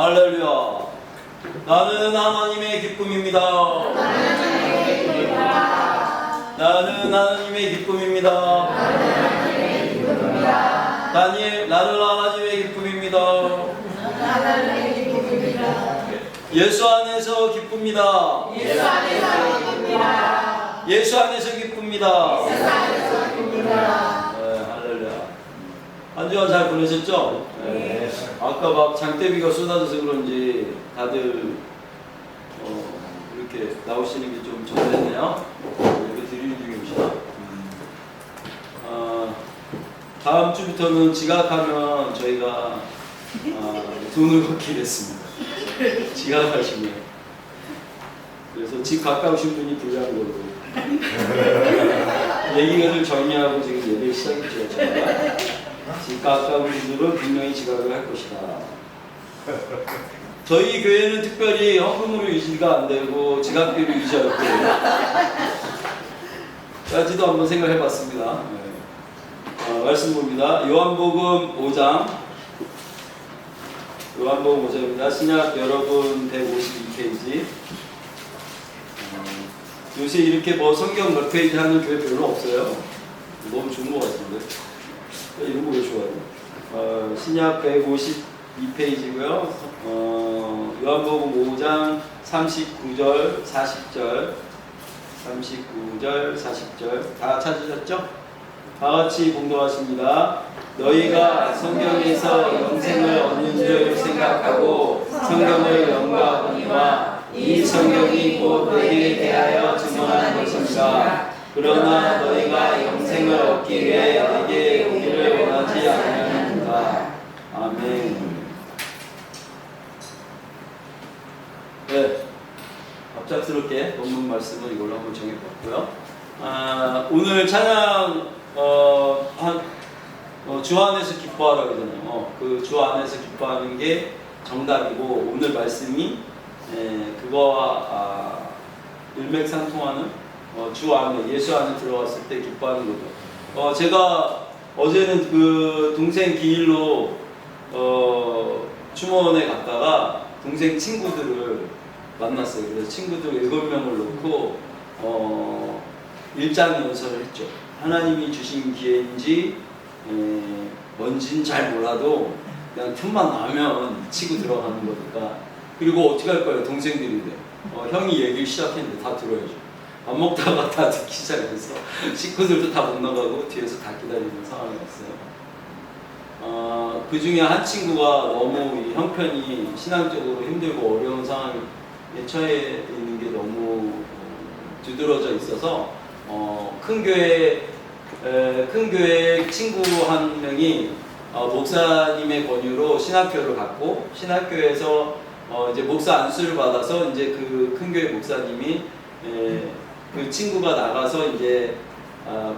할렐루야. 나는 하나님의 기쁨입니다. 나는 하나님의 기쁨입니다. 다니엘, 나는 하나님의 기쁨입니다. 예수 안에서 기쁩니다. 예수 안에서 기쁩니다. 네, 할렐루야. 한 주간 잘 보내셨죠? 네. 아까 막 장대비가 쏟아져서 그런지 다들 이렇게 나오시는 게 좀 적었네요. 예배 드리는 중입니다. 다음 주부터는 지각하면 저희가 돈을 받기로 했습니다. 지각하시면. 그래서 집 가까우신 분이 불리한 걸로. 얘기를 정리하고 지금 예배 시작했죠. 제가. 집 가까운 분들은 분명히 지각을 할 것이다. 저희 교회는 특별히 헌금으로 유지가 안 되고 지각비로 유지할 거예요. 까지도 한번 생각해 봤습니다. 말씀 봅니다. 요한복음 5장. 요한복음 5장입니다. 신약 여러분 152페이지. 요새 이렇게 뭐 성경 몇 페이지 하는 교회 별로 없어요. 너무 좋은 것 같은데. 이런 거 왜 좋아요? 신약 152페이지고요. 요한복음 5장 39절, 40절, 39절, 40절 다 찾으셨죠? 다 같이 봉독하십니다. 너희가 성경에서 영생을 얻는 줄 생각하고 성경을 연구하거니와 이 성경이 곧 너희에 대하여 증언하는 것입니다. 그러나 너희가 영생을 얻기 위해 내게 오기를 원하지 않느니라. 아멘. 네, 갑작스럽게 본문 말씀을 이걸로 한번 정해봤고요. 오늘 찬양 주 안에서 기뻐하라 그러잖아요. 그 주 안에서 기뻐하는 게 정답이고 오늘 말씀이 그거와 일맥상통하는 주 안에 예수 안에 들어갔을 때 기뻐하는 거죠. 제가 어제는 그 동생 기일로 추모원에 갔다가 동생 친구들을 만났어요. 그래서 친구들 7명을 놓고 1장 연설을 했죠. 하나님이 주신 기회인지 뭔지는 잘 몰라도 그냥 틈만 나면 치고 들어가는 거니까. 그리고 어떻게 할 거예요? 동생들인데 형이 얘기를 시작했는데 다 들어야죠. 밥 먹다가 다 듣기 시작해서 식구들도 다 못 나가고 뒤에서 다 기다리는 상황이었어요. 그 중에 한 친구가 너무 이 형편이 신앙적으로 힘들고 어려운 상황에 처해 있는 게 너무 두드러져 있어서 큰 교회 친구 한 명이 목사님의 권유로 신학교를 갔고 신학교에서 이제 목사 안수를 받아서 이제 그 큰 교회 목사님이 그 친구가 나가서 이제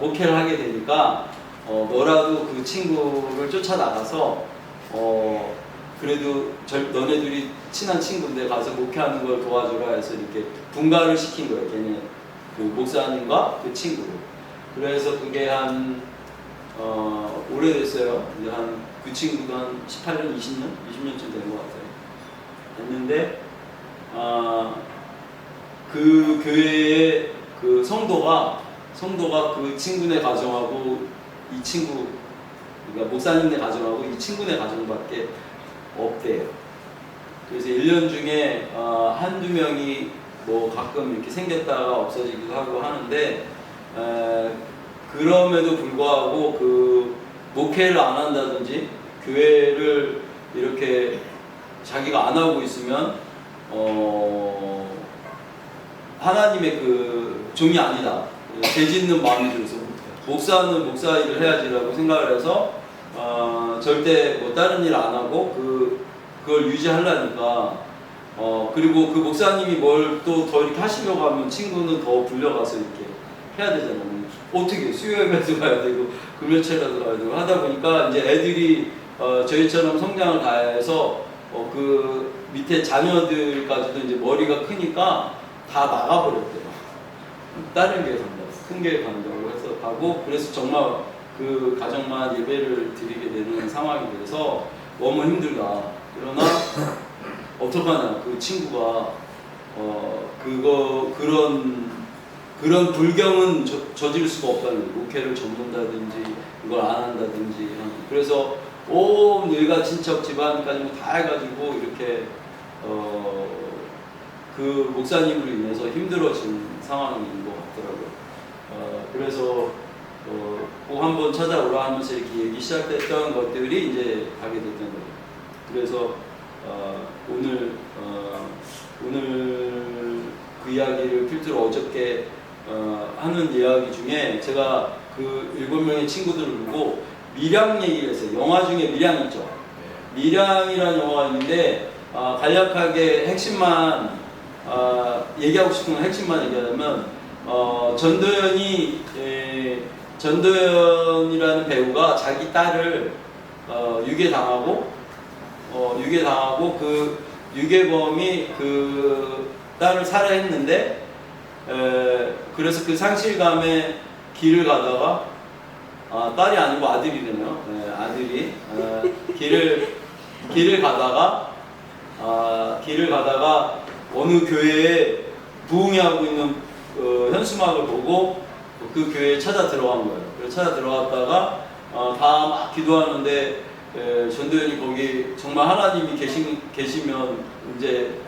목회를 하게 되니까 너라도 그 친구를 쫓아 나가서 그래도 너네들이 친한 친구인데 가서 목회하는 걸 도와주라 해서 이렇게 분가를 시킨 거예요. 걔네 그 목사님과 그 친구를. 그래서 그게 한 오래됐어요. 이제 그 친구도 한 18년, 20년쯤 된 것 같아요. 됐는데 그 교회의 그 성도가 그 친구네 가정하고 이 친구, 그러니까 목사님네 가정하고 이 친구네 가정밖에 없대요. 그래서 1년 중에 한두 명이 뭐 가끔 이렇게 생겼다가 없어지기도 하고 하는데 그럼에도 불구하고 그 목회를 안 한다든지 교회를 이렇게 자기가 안 하고 있으면 하나님의 그 종이 아니다. 죄짓는 마음이 들어서 목사는 목사 일을 해야지라고 생각을 해서 절대 뭐 다른 일 안 하고 그걸 유지하려니까 그리고 그 목사님이 뭘 또 더 이렇게 하시려고 하면 친구는 더 불려가서 이렇게 해야 되잖아요. 어떻게 수요예배도 가야 되고 금요체라도 가야 되고 하다 보니까 이제 애들이 저희처럼 성장을 다해서 그 밑에 자녀들까지도 이제 머리가 크니까 다 나가버렸대요. 다른 교회 간다고, 큰 교회 간다고 해서 가고, 그래서 정말 그 가정만 예배를 드리게 되는 상황이 돼서 너무 힘들다. 그러나 어떡하냐, 그 친구가 그런 불경은 저지를 수가 없다는 거예요. 목회를 접는다든지 이걸 안 한다든지. 그래서 온 일가 친척 집안까지 뭐 다 해가지고 이렇게 그 목사님으로 인해서 힘들어진 상황인 것 같더라고요. 그래서 꼭 한번 찾아오라 하면서 이렇게 얘기 시작됐던 것들이 이제 가게 됐던 거예요. 그래서 오늘 그 이야기를 필두로 어저께 하는 이야기 중에 제가 그 7명의 친구들을 두고 밀양 얘기를 했어요. 영화 중에 밀양 있죠. 밀양이라는 영화가 있는데 간략하게 핵심만 얘기하고 싶은 건 핵심만 얘기하자면 전도연이라는 배우가 자기 딸을 유괴당하고 그 유괴범이 그 딸을 살해했는데 그래서 그 상실감에 길을 가다가 딸이 아니고 아들이네요. 아들이 길을 가다가 어느 교회에 부흥회하고 있는 현수막을 보고 그 교회에 찾아 들어간 거예요. 그래서 찾아 들어갔다가 다 막 기도하는데 전도연이 거기 정말 하나님이 계시면 이제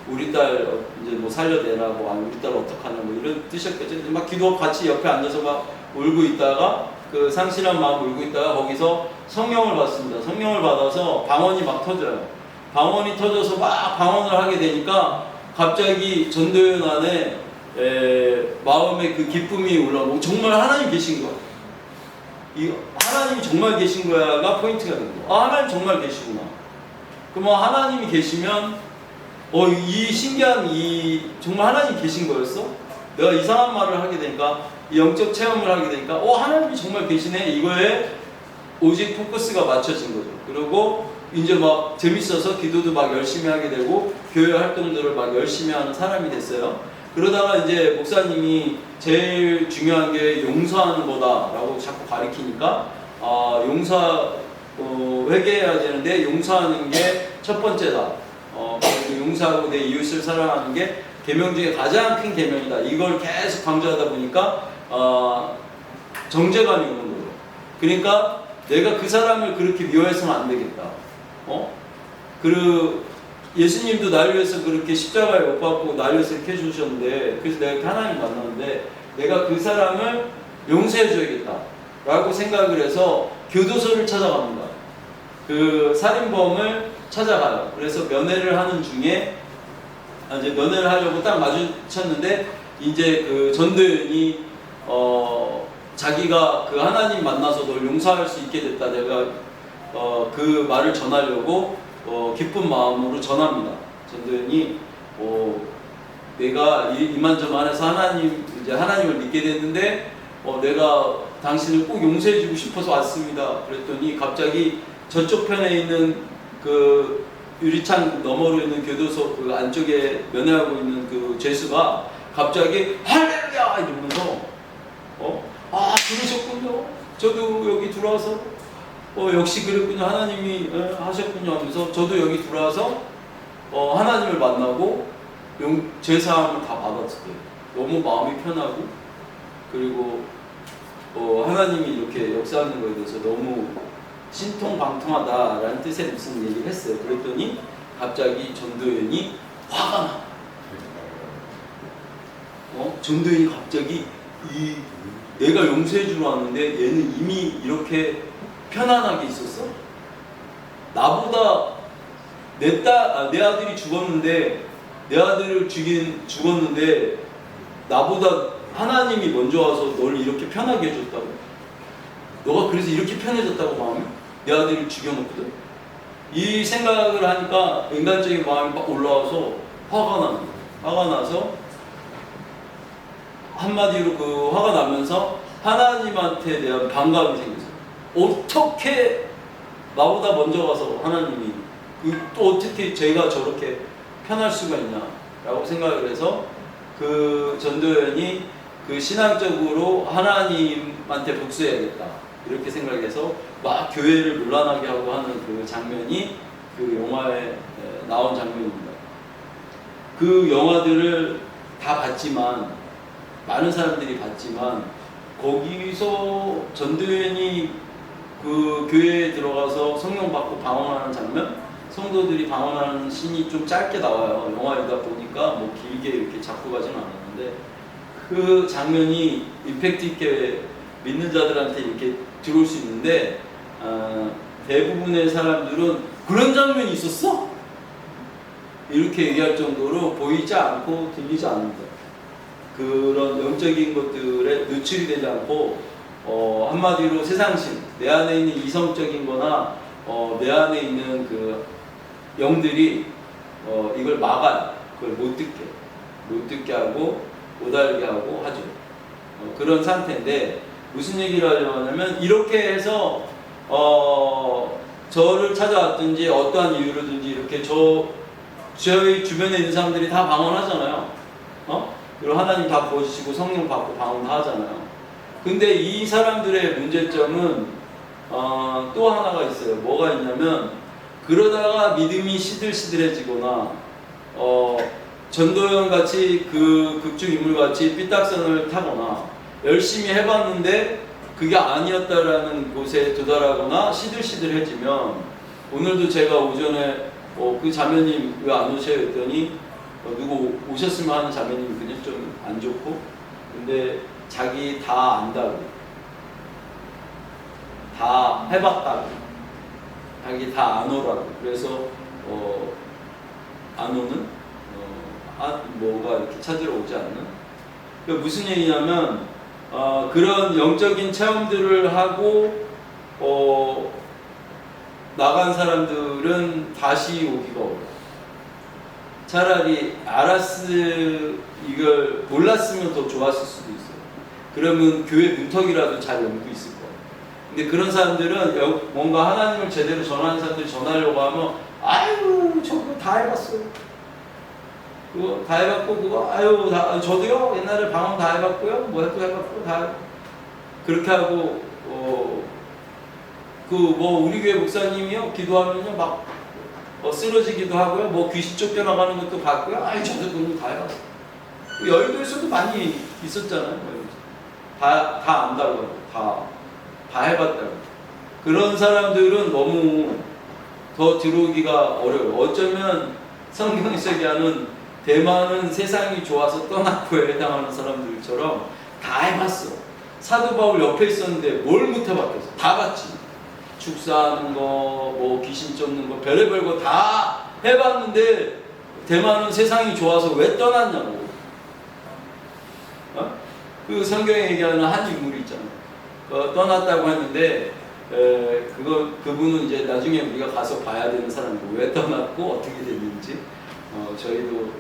우리 딸 이제 뭐 살려내라고, 아니 우리 딸 어떡하냐 뭐 이런 뜻이었겠죠. 막 기도 같이 옆에 앉아서 막 울고 있다가 그 상실한 마음 울고 있다가 거기서 성령을 받습니다. 성령을 받아서 방언이 막 터져요. 방언이 터져서 막 방언을 하게 되니까 갑자기 전도연 안에 마음에 그 기쁨이 올라오고 정말 하나님 계신 거야. 하나님이 정말 계신 거야가 포인트가 되는 거야. 하나님 정말 계시구나. 그럼 하나님이 계시면 이 신기한 정말 하나님 계신 거였어? 내가 이상한 말을 하게 되니까 영적 체험을 하게 되니까 하나님이 정말 계시네. 이거에 오직 포커스가 맞춰진 거죠. 그리고 이제 막 재밌어서 기도도 막 열심히 하게 되고 교회 활동들을 막 열심히 하는 사람이 됐어요. 그러다가 이제 목사님이 제일 중요한 게 용서하는 거다라고 자꾸 가리키니까 회개해야 되는데 용서하는 게 첫 번째다. 용서하고 내 이웃을 사랑하는 게 계명 중에 가장 큰 계명이다. 이걸 계속 강조하다 보니까 정죄감이 오는 거예요. 그러니까 내가 그 사람을 그렇게 미워해서는 안 되겠다. 예수님도 날 위해서 그렇게 십자가에 못 박고 날 위해서 이렇게 해주셨는데, 그래서 내가 이렇게 하나님 만났는데 내가 그 사람을 용서해줘야겠다 라고 생각을 해서 교도소를 찾아갑니다. 그 살인범을 찾아가요. 그래서 면회를 하는 중에 이제 면회를 하려고 딱 마주쳤는데 이제 그 전도연이 자기가 그 하나님 만나서 널 용서할 수 있게 됐다. 내가 그 말을 전하려고 기쁜 마음으로 전합니다. 전도연이 내가 이만저만해서 하나님을 믿게 됐는데 내가 당신을 꼭 용서해주고 싶어서 왔습니다. 그랬더니 갑자기 저쪽 편에 있는 그 유리창 너머로 있는 교도소 그 안쪽에 면회하고 있는 그 죄수가 갑자기 할렐루야 이러면서 그러셨군요. 저도 여기 들어와서 역시 그랬군요. 하나님이 하셨군요 하면서 저도 여기 들어와서 하나님을 만나고 죄사함을 다 받았어요. 너무 마음이 편하고 그리고 하나님이 이렇게 역사하는 거에 대해서 너무 신통방통하다라는 뜻의 무슨 얘기를 했어요. 그랬더니 갑자기 전도연이 화가 나. 전도연이 갑자기 내가 용서해 주러 왔는데 얘는 이미 이렇게 편안하게 있었어? 나보다 내 아들이 죽었는데 내 아들을 죽었는데 나보다 하나님이 먼저 와서 널 이렇게 편하게 해줬다고? 너가 그래서 이렇게 편해졌다고 마음이? 내 아들을 죽여놓거든? 이 생각을 하니까 인간적인 마음이 막 올라와서 화가 나서 한마디로 그 화가 나면서 하나님한테 대한 반감이 생겼어요. 어떻게 나보다 먼저 가서 하나님이 또 어떻게 제가 저렇게 편할 수가 있냐라고 생각을 해서 그 전도연이 그 신앙적으로 하나님한테 복수해야겠다 이렇게 생각해서 막 교회를 논란하게 하고 하는 그 장면이 그 영화에 나온 장면입니다. 그 영화들을 다 봤지만, 많은 사람들이 봤지만, 거기서 전도연이 그 교회에 들어가서 성령 받고 방언하는 장면, 성도들이 방언하는 씬이 좀 짧게 나와요. 영화이다 보니까 뭐 길게 이렇게 잡고 가지는 않았는데, 그 장면이 임팩트 있게 믿는 자들한테 이렇게 들어올 수 있는데, 대부분의 사람들은 그런 장면이 있었어? 이렇게 얘기할 정도로 보이지 않고 들리지 않는다. 그런 영적인 것들에 노출이 되지 않고, 한마디로 세상신, 내 안에 있는 이성적인 거나 내 안에 있는 그 영들이 이걸 막아요. 그걸 못 듣게 하고 못 알게 하고 하죠. 그런 상태인데, 무슨 얘기를 하려고 하냐면, 이렇게 해서 저를 찾아왔든지 어떠한 이유로든지 이렇게 저희 주변에 있는 사람들이 다 방언하잖아요. 그리고 하나님 다 부어주시고 성령 받고 방언 다 하잖아요. 근데 이 사람들의 문제점은 또 하나가 있어요. 뭐가 있냐면, 그러다가 믿음이 시들시들해지거나 전도연 같이 그 극중 인물 같이 삐딱선을 타거나 열심히 해봤는데 그게 아니었다라는 곳에 도달하거나 시들시들해지면, 오늘도 제가 오전에 그 자매님 왜 안 오셔요 했더니 누구 오셨으면 하는 자매님이 그냥 좀 안 좋고, 근데 자기 다 안다고, 다 해봤다고, 자기 다 안 오라고, 그래서 안 오는, 뭐가 이렇게 찾으러 오지 않는. 그러니까 무슨 얘기냐면, 그런 영적인 체험들을 하고 나간 사람들은 다시 오기가 어려워. 차라리 이걸 몰랐으면 더 좋았을 수도 있어요. 그러면 교회 문턱이라도 잘 열고 있을 거예요. 근데 그런 사람들은 뭔가 하나님을 제대로 전하는 사람들이 전하려고 하면, 아유 저거 다 해봤어요. 그거 다 해봤고, 그거 저도요 옛날에 방언 다 해봤고요, 뭐 해봤고 다 해봤고. 그렇게 하고 우리 교회 목사님이요 기도하면요 막 쓰러지기도 하고요, 뭐 귀신 쫓겨나가는 것도 봤고요. 저도 그런 거 다 해봤어요. 여의도에서도 많이 있었잖아요. 다 안다고 하고 다 해봤다고. 그런 사람들은 너무 더 들어오기가 어려워요. 어쩌면 성경에서 얘기하는 대만은 세상이 좋아서 떠났고에 해당하는 사람들처럼 다 해봤어. 사도 바울 옆에 있었는데 뭘 못 해봤겠어. 다 봤지. 축사하는 거, 뭐 귀신 쫓는 거, 별의별 거 다 해봤는데 대만은 세상이 좋아서 왜 떠났냐고. 그 성경에 얘기하는 한 인물이 있잖아요. 떠났다고 했는데 그분은 이제 나중에 우리가 가서 봐야 되는 사람이고, 왜 떠났고 어떻게 됐는지 저희도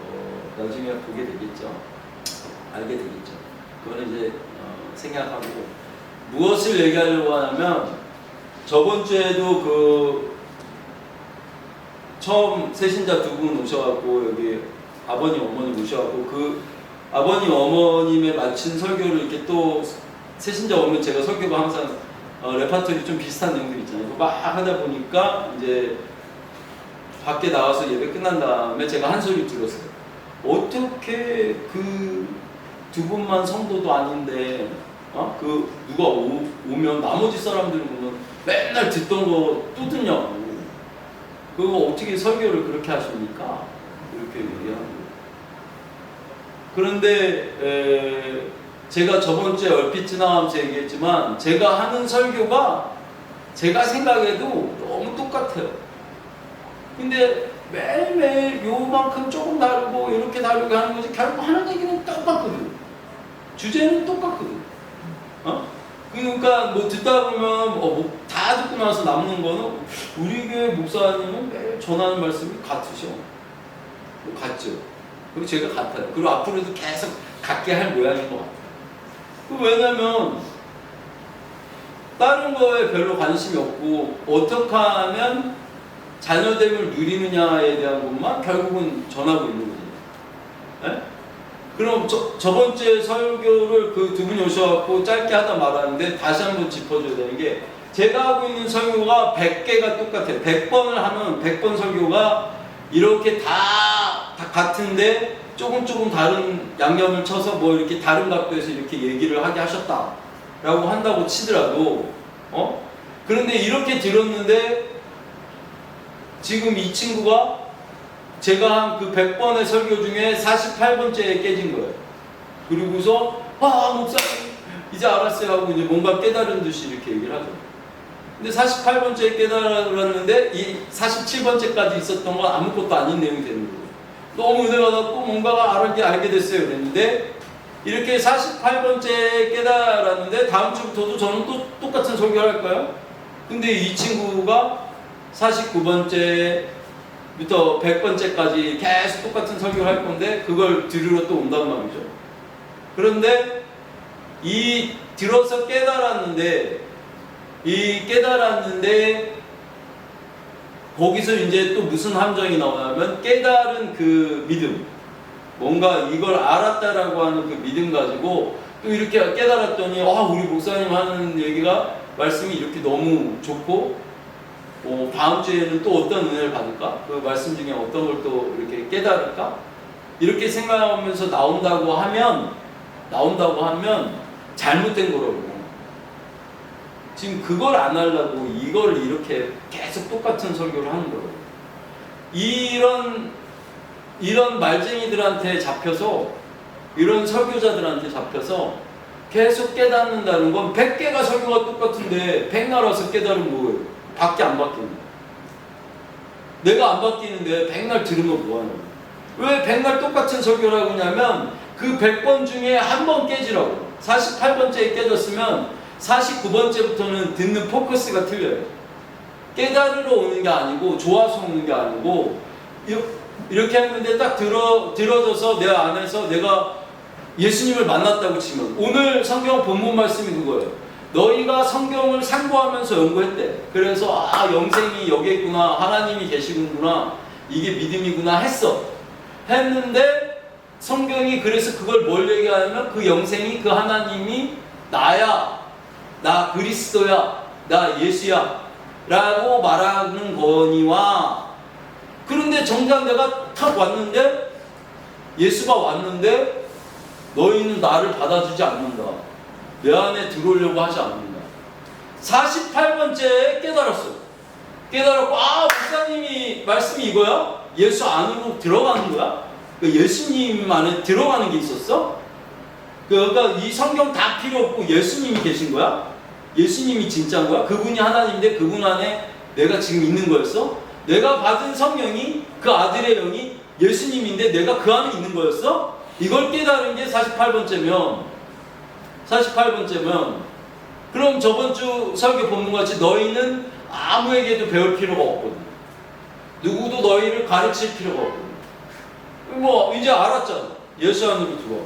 나중에 보게 되겠죠. 알게 되겠죠. 그거는 이제 생각하고, 무엇을 얘기하려고 하냐면, 저번 주에도 처음 새신자 두 분 오셔갖고 여기 아버님 어머니 오셔갖고 그 아버님 어머님의 마친 설교를 이렇게 또 새신자 오면 제가 설교가 항상 레파토리 좀 비슷한 내용들 있잖아요. 막 하다 보니까 이제 밖에 나와서 예배 끝난 다음에 제가 한 소리 들었어요. 어떻게 그 두 분만 성도도 아닌데 누가 오면 나머지 사람들은 보면 맨날 듣던 거 또 듣냐고. 그거 어떻게 설교를 그렇게 하십니까? 이렇게 얘기하고. 그런데 제가 저번 주에 얼핏 지나가면서 얘기했지만, 제가 하는 설교가 제가 생각해도 너무 똑같아요. 근데 매일매일 요만큼 조금 다르고 이렇게 다르게 하는 거지, 결국 하는 얘기는 똑같거든. 주제는 똑같거든. 그러니까 뭐 듣다 보면 다 듣고 나서 남는 거는, 우리 교회 목사님은 매일 전하는 말씀이 같으셔. 같죠. 그리고 제가 같아요. 그리고 앞으로도 계속 같게 할 모양인 것 같아요. 왜냐면 다른 거에 별로 관심이 없고, 어떻게 하면 자녀됨을 누리느냐에 대한 것만 결국은 전하고 있는 거죠. 네? 그럼 저번 주에 설교를 그 두 분이 오셔갖고 짧게 하다 말았는데, 다시 한번 짚어줘야 되는 게, 제가 하고 있는 설교가 100개가 똑같아요. 100번을 하면 100번 설교가 이렇게 다 같은데 조금 다른 양념을 쳐서 뭐 이렇게 다른 각도에서 이렇게 얘기를 하게 하셨다라고 한다고 치더라도 그런데 이렇게 들었는데 지금 이 친구가 제가 한 그 100번의 설교 중에 48번째에 깨진 거예요. 그리고서 목사님 이제 알았어요 하고 이제 뭔가 깨달은 듯이 이렇게 얘기를 하죠. 근데 48번째에 깨달았는데 이 47번째까지 있었던 건 아무것도 아닌 내용이 되는 거예요. 너무 은혜 받았고 뭔가가 알게 됐어요. 그랬는데 이렇게 48번째에 깨달았는데 다음 주부터도 저는 또 똑같은 설교를 할까요? 근데 이 친구가 49번째부터 100번째까지 계속 똑같은 설교를 할 건데 그걸 들으러 또 온단 말이죠. 그런데 이 들어서 깨달았는데 거기서 이제 또 무슨 함정이 나오냐면 깨달은 그 믿음, 뭔가 이걸 알았다라고 하는 그 믿음 가지고 또 이렇게 깨달았더니 우리 목사님 하는 얘기가 말씀이 이렇게 너무 좋고 다음 주에는 또 어떤 은혜를 받을까? 그 말씀 중에 어떤 걸 또 이렇게 깨달을까? 이렇게 생각하면서 나온다고 하면 잘못된 거라고. 지금 그걸 안 하려고 이걸 이렇게 계속 똑같은 설교를 하는 거예요. 이런 말쟁이들한테 잡혀서, 이런 설교자들한테 잡혀서 계속 깨닫는다는 건 100개가 설교가 똑같은데 100날 와서 깨달으면 뭐예요? 밖에 안 바뀌는 거예요. 내가 안 바뀌는데 100날 들으면 뭐하냐고. 왜 100날 똑같은 설교를 하고 있냐면 그 100번 중에 한 번 깨지라고. 48번째에 깨졌으면 49번째부터는 듣는 포커스가 틀려요. 깨달으러 오는 게 아니고 좋아서 오는 게 아니고 이렇게 했는데 딱 들어져서 내 안에서 내가 예수님을 만났다고 치면 오늘 성경 본문 말씀이 그거예요. 너희가 성경을 상고하면서 연구했대. 그래서 영생이 여기 있구나, 하나님이 계시구나, 이게 믿음이구나 했는데 성경이 그래서 그걸 뭘 얘기하냐면 그 영생이 그 하나님이 나야, 나 그리스도야, 나 예수야 라고 말하는 거니와, 그런데 정작 내가 탁 왔는데 예수가 왔는데 너희는 나를 받아주지 않는다, 내 안에 들어오려고 하지 않는다. 48번째에 깨달았어요. 깨달았고 목사님이 말씀이 이거야? 예수 안으로 들어가는 거야? 예수님 안에 들어가는 게 있었어? 그러니까 이 성경 다 필요 없고 예수님이 계신 거야? 예수님이 진짜인 거야? 그분이 하나님인데 그분 안에 내가 지금 있는 거였어? 내가 받은 성령이, 그 아들의 영이 예수님인데 내가 그 안에 있는 거였어? 이걸 깨달은 게 48번째면 그럼 저번 주 설교 본문같이 너희는 아무에게도 배울 필요가 없거든. 누구도 너희를 가르칠 필요가 없거든. 이제 알았잖아. 예수 안으로 들어와.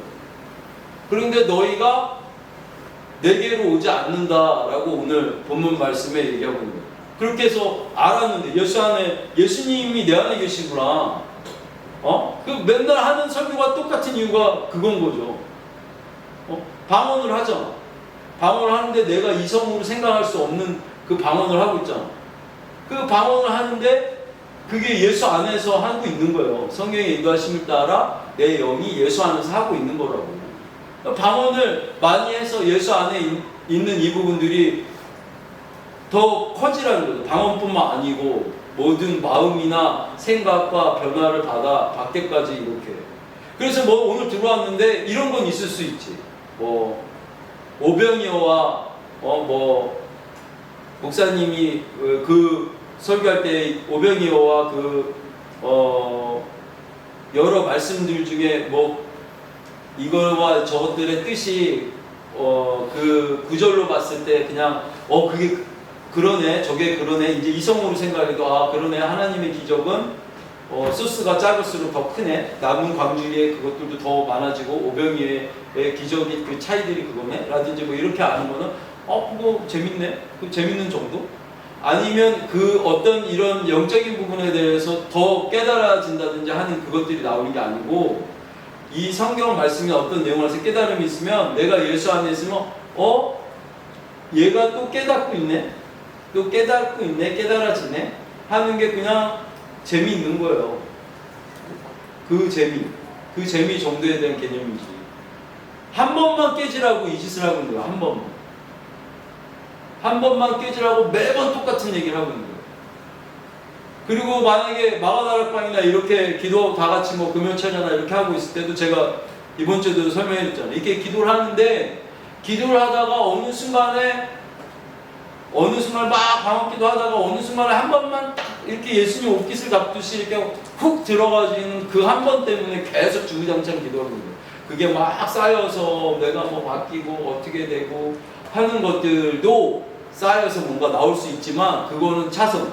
그런데 너희가 내게로 오지 않는다라고 오늘 본문 말씀에 얘기하고 있는 거예요. 그렇게 해서 알았는데 예수 안에, 예수님이 내 안에 계시구나. 그 맨날 하는 설교가 똑같은 이유가 그건 거죠. 방언을 하잖아. 방언을 하는데 내가 이성으로 생각할 수 없는 그 방언을 하고 있잖아. 그 방언을 하는데 그게 예수 안에서 하고 있는 거예요. 성경의 인도하심을 따라 내 영이 예수 안에서 하고 있는 거라고. 방언을 많이 해서 예수 안에 있는 이 부분들이 더 커지라는 거죠. 방언뿐만 아니고 모든 마음이나 생각과 변화를 받게까지 이렇게. 그래서 오늘 들어왔는데 이런 건 있을 수 있지. 오병이어와 목사님이 그 설교할 때 오병이어와 여러 말씀들 중에 이거와 저것들의 뜻이 그 구절로 봤을 때 그냥 그게 그러네, 저게 그러네, 이제 이성으로 생각해도 그러네, 하나님의 기적은 소스가 작을수록 더 크네, 남은 광주리에 그것들도 더 많아지고 오병이의 기적이 그 차이들이 그거네 라든지 이렇게 아는 거는 재밌네, 그 재밌는 정도? 아니면 그 어떤 이런 영적인 부분에 대해서 더 깨달아진다든지 하는 그것들이 나오는 게 아니고, 이 성경 말씀에 어떤 내용을 해서 깨달음이 있으면 내가 예수 안에 있으면 얘가 또 깨닫고 있네, 또 깨닫고 있네, 깨달아지네 하는 게 그냥 재미있는 거예요. 그 재미 정도에 대한 개념이지. 한 번만 깨지라고 이 짓을 하고 있는 거야. 한 번만 깨지라고 매번 똑같은 얘기를 하고 있는 거예요. 그리고 만약에 마가다락방이나 이렇게 기도 다 같이 뭐 금요철이나 이렇게 하고 있을 때도 제가 이번 주에도 설명해 줬잖아요. 이렇게 기도를 하는데 기도를 하다가 어느 순간에 막 방언기도 하다가 어느 순간에 한 번만 딱 이렇게 예수님 옷깃을 잡듯이 이렇게 훅 들어가지는 그 한 번 때문에 계속 주구장창 기도하는 거예요. 그게 막 쌓여서 내가 뭐 바뀌고 어떻게 되고 하는 것들도 쌓여서 뭔가 나올 수 있지만 그거는 차선.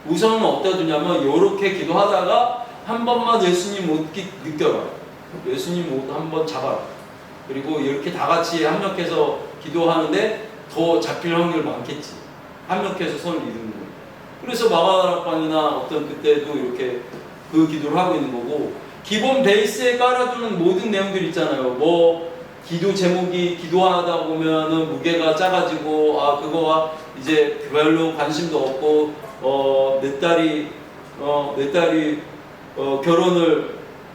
우선은 어디다 두냐면 이렇게 기도하다가 한 번만 예수님 옷깃 느껴라. 예수님 옷 한번 잡아라. 그리고 이렇게 다 같이 합력해서 기도하는데 더 잡힐 확률 많겠지. 합력해서 손을 이루는 거예요. 그래서 마가다락방이나 어떤 그때도 이렇게 그 기도를 하고 있는 거고, 기본 베이스에 깔아두는 모든 내용들 있잖아요. 뭐 기도 제목이 기도하다 보면은 무게가 작아지고 그거가 이제 별로 관심도 없고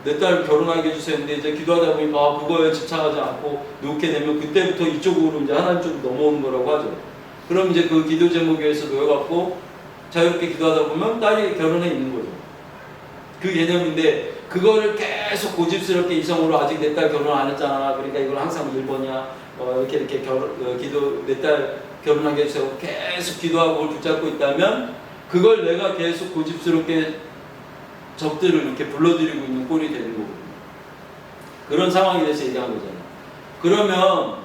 내 딸 결혼하게 해주세요. 근데 이제 기도하다 보니까 그거에 집착하지 않고 놓게 되면 그때부터 이쪽으로 이제 하나님 쪽으로 넘어오는 거라고 하죠. 그럼 이제 그 기도 제목에서 놓여갖고 자유롭게 기도하다 보면 딸이 결혼해 있는 거죠. 그 개념인데 그거를 계속 고집스럽게 이성으로 아직 내 딸 결혼 안 했잖아. 그러니까 이걸 항상 1번이야. 이렇게 기도 내 딸 결혼하게 해주세요. 계속 기도하고 그걸 붙잡고 있다면 그걸 내가 계속 고집스럽게 적들을 이렇게 불러들이고 있는 꼴이 되는 거거든요. 그런 상황에 대해서 얘기한 거잖아요. 그러면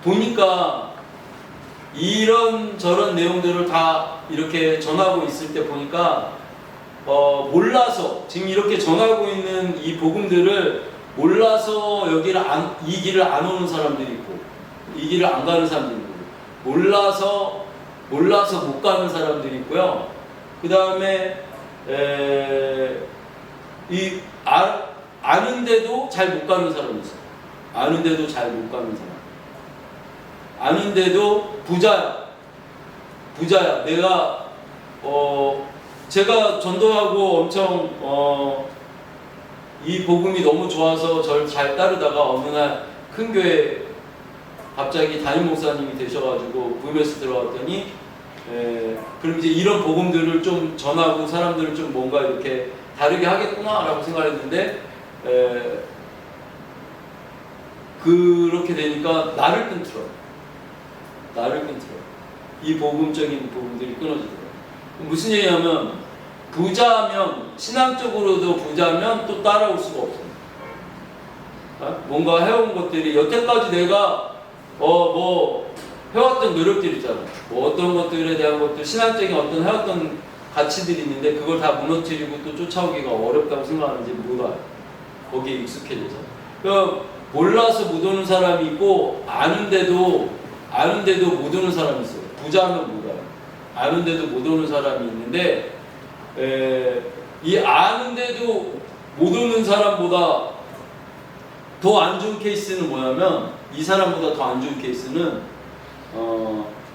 보니까 이런 저런 내용들을 다 이렇게 전하고 있을 때 보니까 몰라서 지금 이렇게 전하고 있는 이 복음들을 몰라서 이 길을 안 오는 사람들이 있고 이 길을 안 가는 사람들이 있고 몰라서 못 가는 사람들이 있고요. 그 다음에 아는데도 잘 못 가는 사람이 있어요. 아는데도 잘 못 가는 사람. 아는데도 부자야. 내가 제가 전도하고 엄청 이 복음이 너무 좋아서 저를 잘 따르다가 어느 날 큰 교회 갑자기 담임 목사님이 되셔가지고 부임해서 들어왔더니 그럼 이제 이런 복음들을 좀 전하고 사람들을 좀 뭔가 이렇게 다르게 하겠구나라고 생각했는데 그렇게 되니까 나를 끊더라고요. 이 복음적인 부분들이 끊어지더라고요. 무슨 얘기냐면 부자면 신앙적으로도 부자면 또 따라올 수가 없어요. 뭔가 해온 것들이 여태까지 내가 뭐 해왔던 노력들이 있잖아요. 뭐 어떤 것들에 대한 것들 신앙적인 어떤 해왔던 가치들이 있는데 그걸 다 무너뜨리고 또 쫓아오기가 어렵다고 생각하는지 못 와요. 거기에 익숙해져서. 그러니까 몰라서 못 오는 사람이 있고 아는데도 못 오는 사람이 있어요. 부자면 못 와요. 아는데도 못 오는 사람이 있는데 이 아는데도 못 오는 사람보다 더 안 좋은 케이스는 뭐냐면 이 사람보다 더 안 좋은 케이스는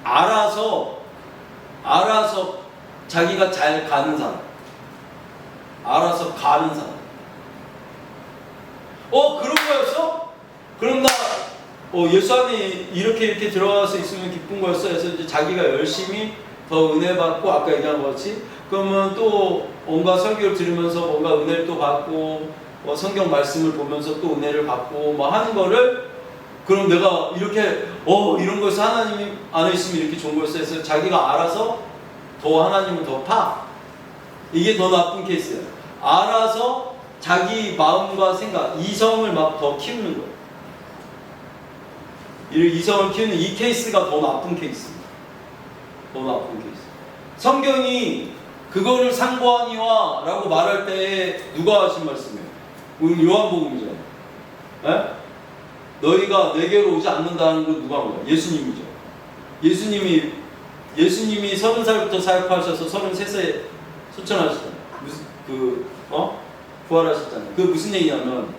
알아서 자기가 잘 가는 사람. 알아서 가는 사람. 그런 거였어? 그럼 나 예수 안에 이렇게 들어가서 있으면 기쁜 거였어. 그래서 이제 자기가 열심히 더 은혜 받고 아까 얘기한 거지. 그러면 또 온갖 설교를 들으면서 뭔가 은혜를 또 받고 성경 말씀을 보면서 또 은혜를 받고 뭐 하는 거를 그럼 내가 이렇게 이런 거에서 하나님이 안에 있으면 이렇게 좋은 거였어 해서 자기가 알아서 더 하나님을 더 파. 이게 더 나쁜 케이스예요. 알아서 자기 마음과 생각, 이성을 막 더 키우는 거예요. 이성을 키우는 이 케이스가 더 나쁜 케이스입니다. 더 나쁜 케이스. 성경이 그거를 상고하니와 라고 말할 때 누가 하신 말씀이에요? 우리 요한복음이잖아요. 에? 너희가 내게로 오지 않는다는 건 누가 한 거야? 예수님이죠. 예수님이 30살부터 사역하셔서 33세에 소천하셨잖아요. 부활하셨잖아요. 그게 무슨 얘기냐면,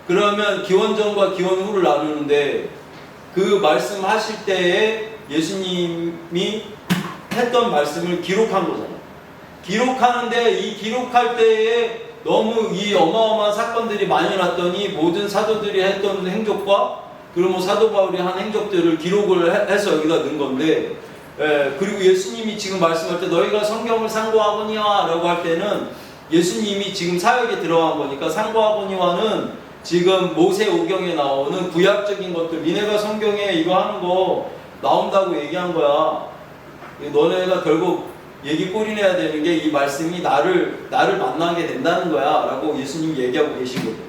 그러면 기원 전과 기원 후를 나누는데, 그 말씀하실 때에 예수님이 했던 말씀을 기록한 거잖아요. 기록하는데 이 기록할 때에 너무 이 어마어마한 사건들이 많이 났더니 모든 사도들이 했던 행적과 그리고 뭐 사도 바울이 한 행적들을 기록을 해서 여기다 넣은 건데, 그리고 예수님이 지금 말씀할 때 너희가 성경을 상고하거니와 라고 할 때는 예수님이 지금 사역에 들어간 거니까, 상고하거니와는 지금 모세오경에 나오는 구약적인 것들, 니네가 성경에 이거 하는 거 나온다고 얘기한 거야. 너네가 결국 얘기 꼬리내야 되는 게 이 말씀이 나를 만나게 된다는 거야 라고 예수님이 얘기하고 계신 거죠.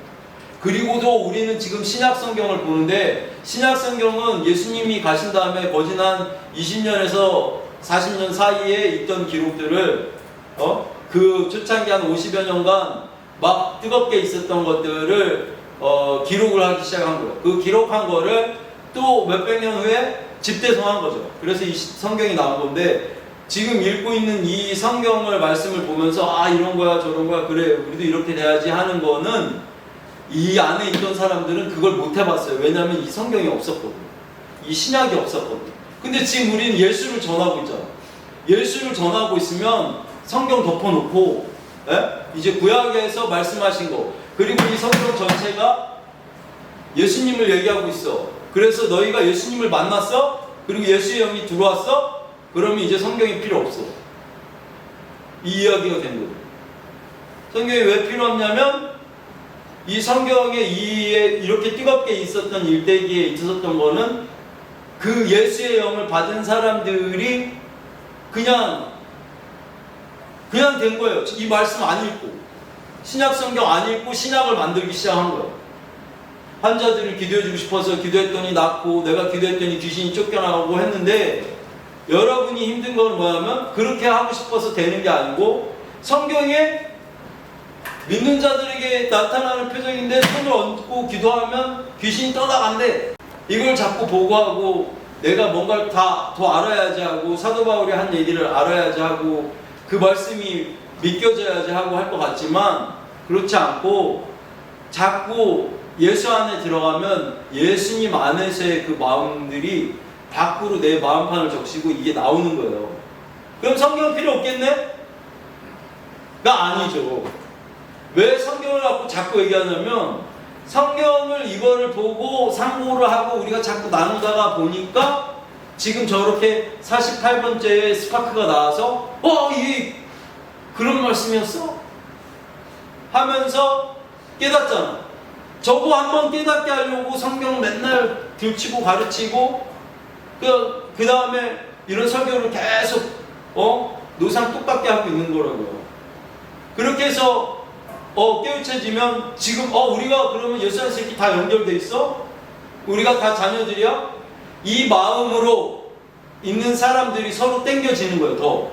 그리고도 우리는 지금 신약 성경을 보는데, 신약 성경은 예수님이 가신 다음에 거진 한 20년에서 40년 사이에 있던 기록들을 그 초창기 한 50여 년간 막 뜨겁게 있었던 것들을 기록을 하기 시작한 거예요. 그 기록한 거를 또 몇백 년 후에 집대성한 거죠. 그래서 이 성경이 나온 건데, 지금 읽고 있는 이 성경을 말씀을 보면서 아 이런 거야 저런 거야 그래 우리도 이렇게 돼야지 하는 거는, 이 안에 있던 사람들은 그걸 못 해봤어요. 왜냐하면 이 성경이 없었거든요. 이 신약이 없었거든요. 근데 지금 우리는 예수를 전하고 있잖아. 예수를 전하고 있으면 성경 덮어놓고, 이제 구약에서 말씀하신 거, 그리고 이 성경 전체가 예수님을 얘기하고 있어. 그래서 너희가 예수님을 만났어? 그리고 예수의 영이 들어왔어? 그러면 이제 성경이 필요 없어. 이 이야기가 된 거예요. 성경이 왜 필요 없냐면, 이 성경에 이렇게 뜨겁게 있었던 일대기에 있었던 거는 그 예수의 영을 받은 사람들이 그냥 된 거예요. 이 말씀 안 읽고, 신약 성경 안 읽고 신약을 만들기 시작한 거예요. 환자들을 기도해주고 싶어서 기도했더니 낫고, 내가 기도했더니 귀신이 쫓겨나가고 했는데, 여러분이 힘든 건 뭐냐면 그렇게 하고 싶어서 되는 게 아니고, 성경에 믿는 자들에게 나타나는 표정인데 손을 얹고 기도하면 귀신이 떠나간대. 이걸 자꾸 보고하고 내가 뭔가를 다 더 알아야지 하고, 사도 바울이 한 얘기를 알아야지 하고, 그 말씀이 믿겨져야지 하고 할 것 같지만, 그렇지 않고 자꾸 예수 안에 들어가면 예수님 안에서의 그 마음들이 밖으로 내 마음판을 적시고 이게 나오는 거예요. 그럼 성경 필요 없겠네? 가 아니죠. 왜 성경을 갖고 자꾸 얘기하냐면, 성경을 이거를 보고 상고를 하고 우리가 자꾸 나누다가 보니까 지금 저렇게 48번째에 스파크가 나와서 이게 그런 말씀이었어? 하면서 깨닫잖아. 저거 한번 깨닫게 하려고 성경을 맨날 들치고 가르치고 그 다음에 이런 설교를 계속 노상 똑같게 하고 있는 거라고요. 그렇게 해서 깨우쳐지면 지금 우리가 그러면 예수 안에서 이렇게 다 연결돼 있어? 우리가 다 자녀들이야? 이 마음으로 있는 사람들이 서로 땡겨지는 거예요. 더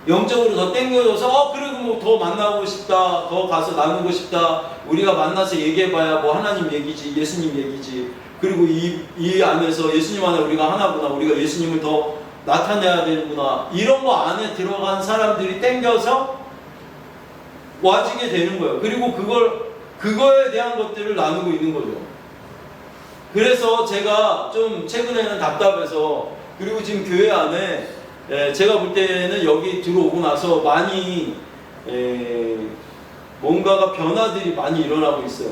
영적으로 더 땡겨져서 그리고 뭐 더 만나고 싶다, 더 가서 나누고 싶다, 우리가 만나서 얘기해봐야 뭐 하나님 얘기지, 예수님 얘기지, 그리고 이 안에서 예수님 안에 우리가 하나구나, 우리가 예수님을 더 나타내야 되는구나, 이런 거 안에 들어간 사람들이 땡겨서 와지게 되는 거예요. 그리고 그거에 대한 것들을 나누고 있는 거죠. 그래서 제가 좀 최근에는 답답해서, 그리고 지금 교회 안에 제가 볼 때는 여기 들어오고 나서 많이 뭔가가 변화들이 많이 일어나고 있어요.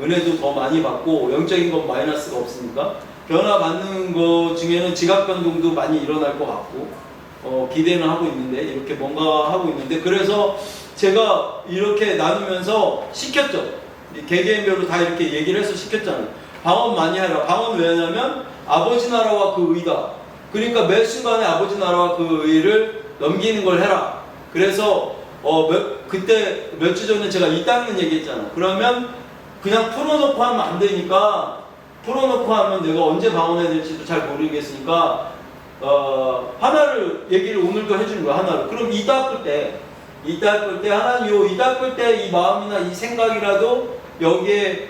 은혜도 더 많이 받고 영적인 건 마이너스가 없으니까 변화 받는 것 중에는 지각 변동도 많이 일어날 것 같고 기대는 하고 있는데, 이렇게 뭔가 하고 있는데, 그래서 제가 이렇게 나누면서 시켰죠. 개개인별로 다 이렇게 얘기를 해서 시켰잖아요. 방언 많이 해라. 방언 왜냐면 아버지 나라와 그 의다. 그러니까 매 순간에 아버지 나라와 그 의를 넘기는 걸 해라. 그래서 그때 몇 주 전에 제가 이 닦는 얘기했잖아. 그러면 그냥 풀어놓고 하면 안 되니까, 풀어놓고 하면 내가 언제 방언해야 될지도 잘 모르겠으니까 하나를 얘기를 오늘도 해주는 거야. 하나를. 그럼 이 닦을 때 하나님 이 닦을 때 이 마음이나 이 생각이라도 여기에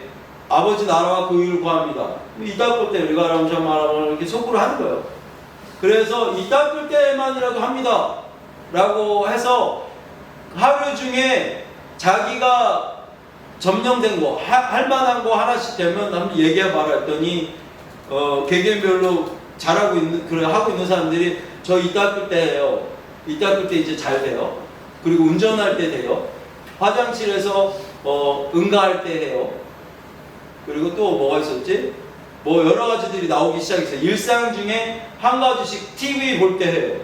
아버지 나라와 그 의를 구합니다. 이 닦을 때 우리가 말하면 이렇게 속으로 하는 거예요. 그래서 이 닦을 때만이라도 합니다 라고 해서 하루 중에 자기가 점령된 거, 할 만한 거 하나씩 되면 한번 얘기해봐라 했더니 개개인별로 잘하고 있는, 그래, 하고 있는 사람들이 저 이따 학교 때 해요. 이따 학교 때 이제 잘 돼요. 그리고 운전할 때 돼요. 화장실에서 응가할 때 해요. 그리고 또 뭐가 있었지? 뭐 여러 가지들이 나오기 시작했어요. 일상 중에 한 가지씩 TV 볼 때 해요.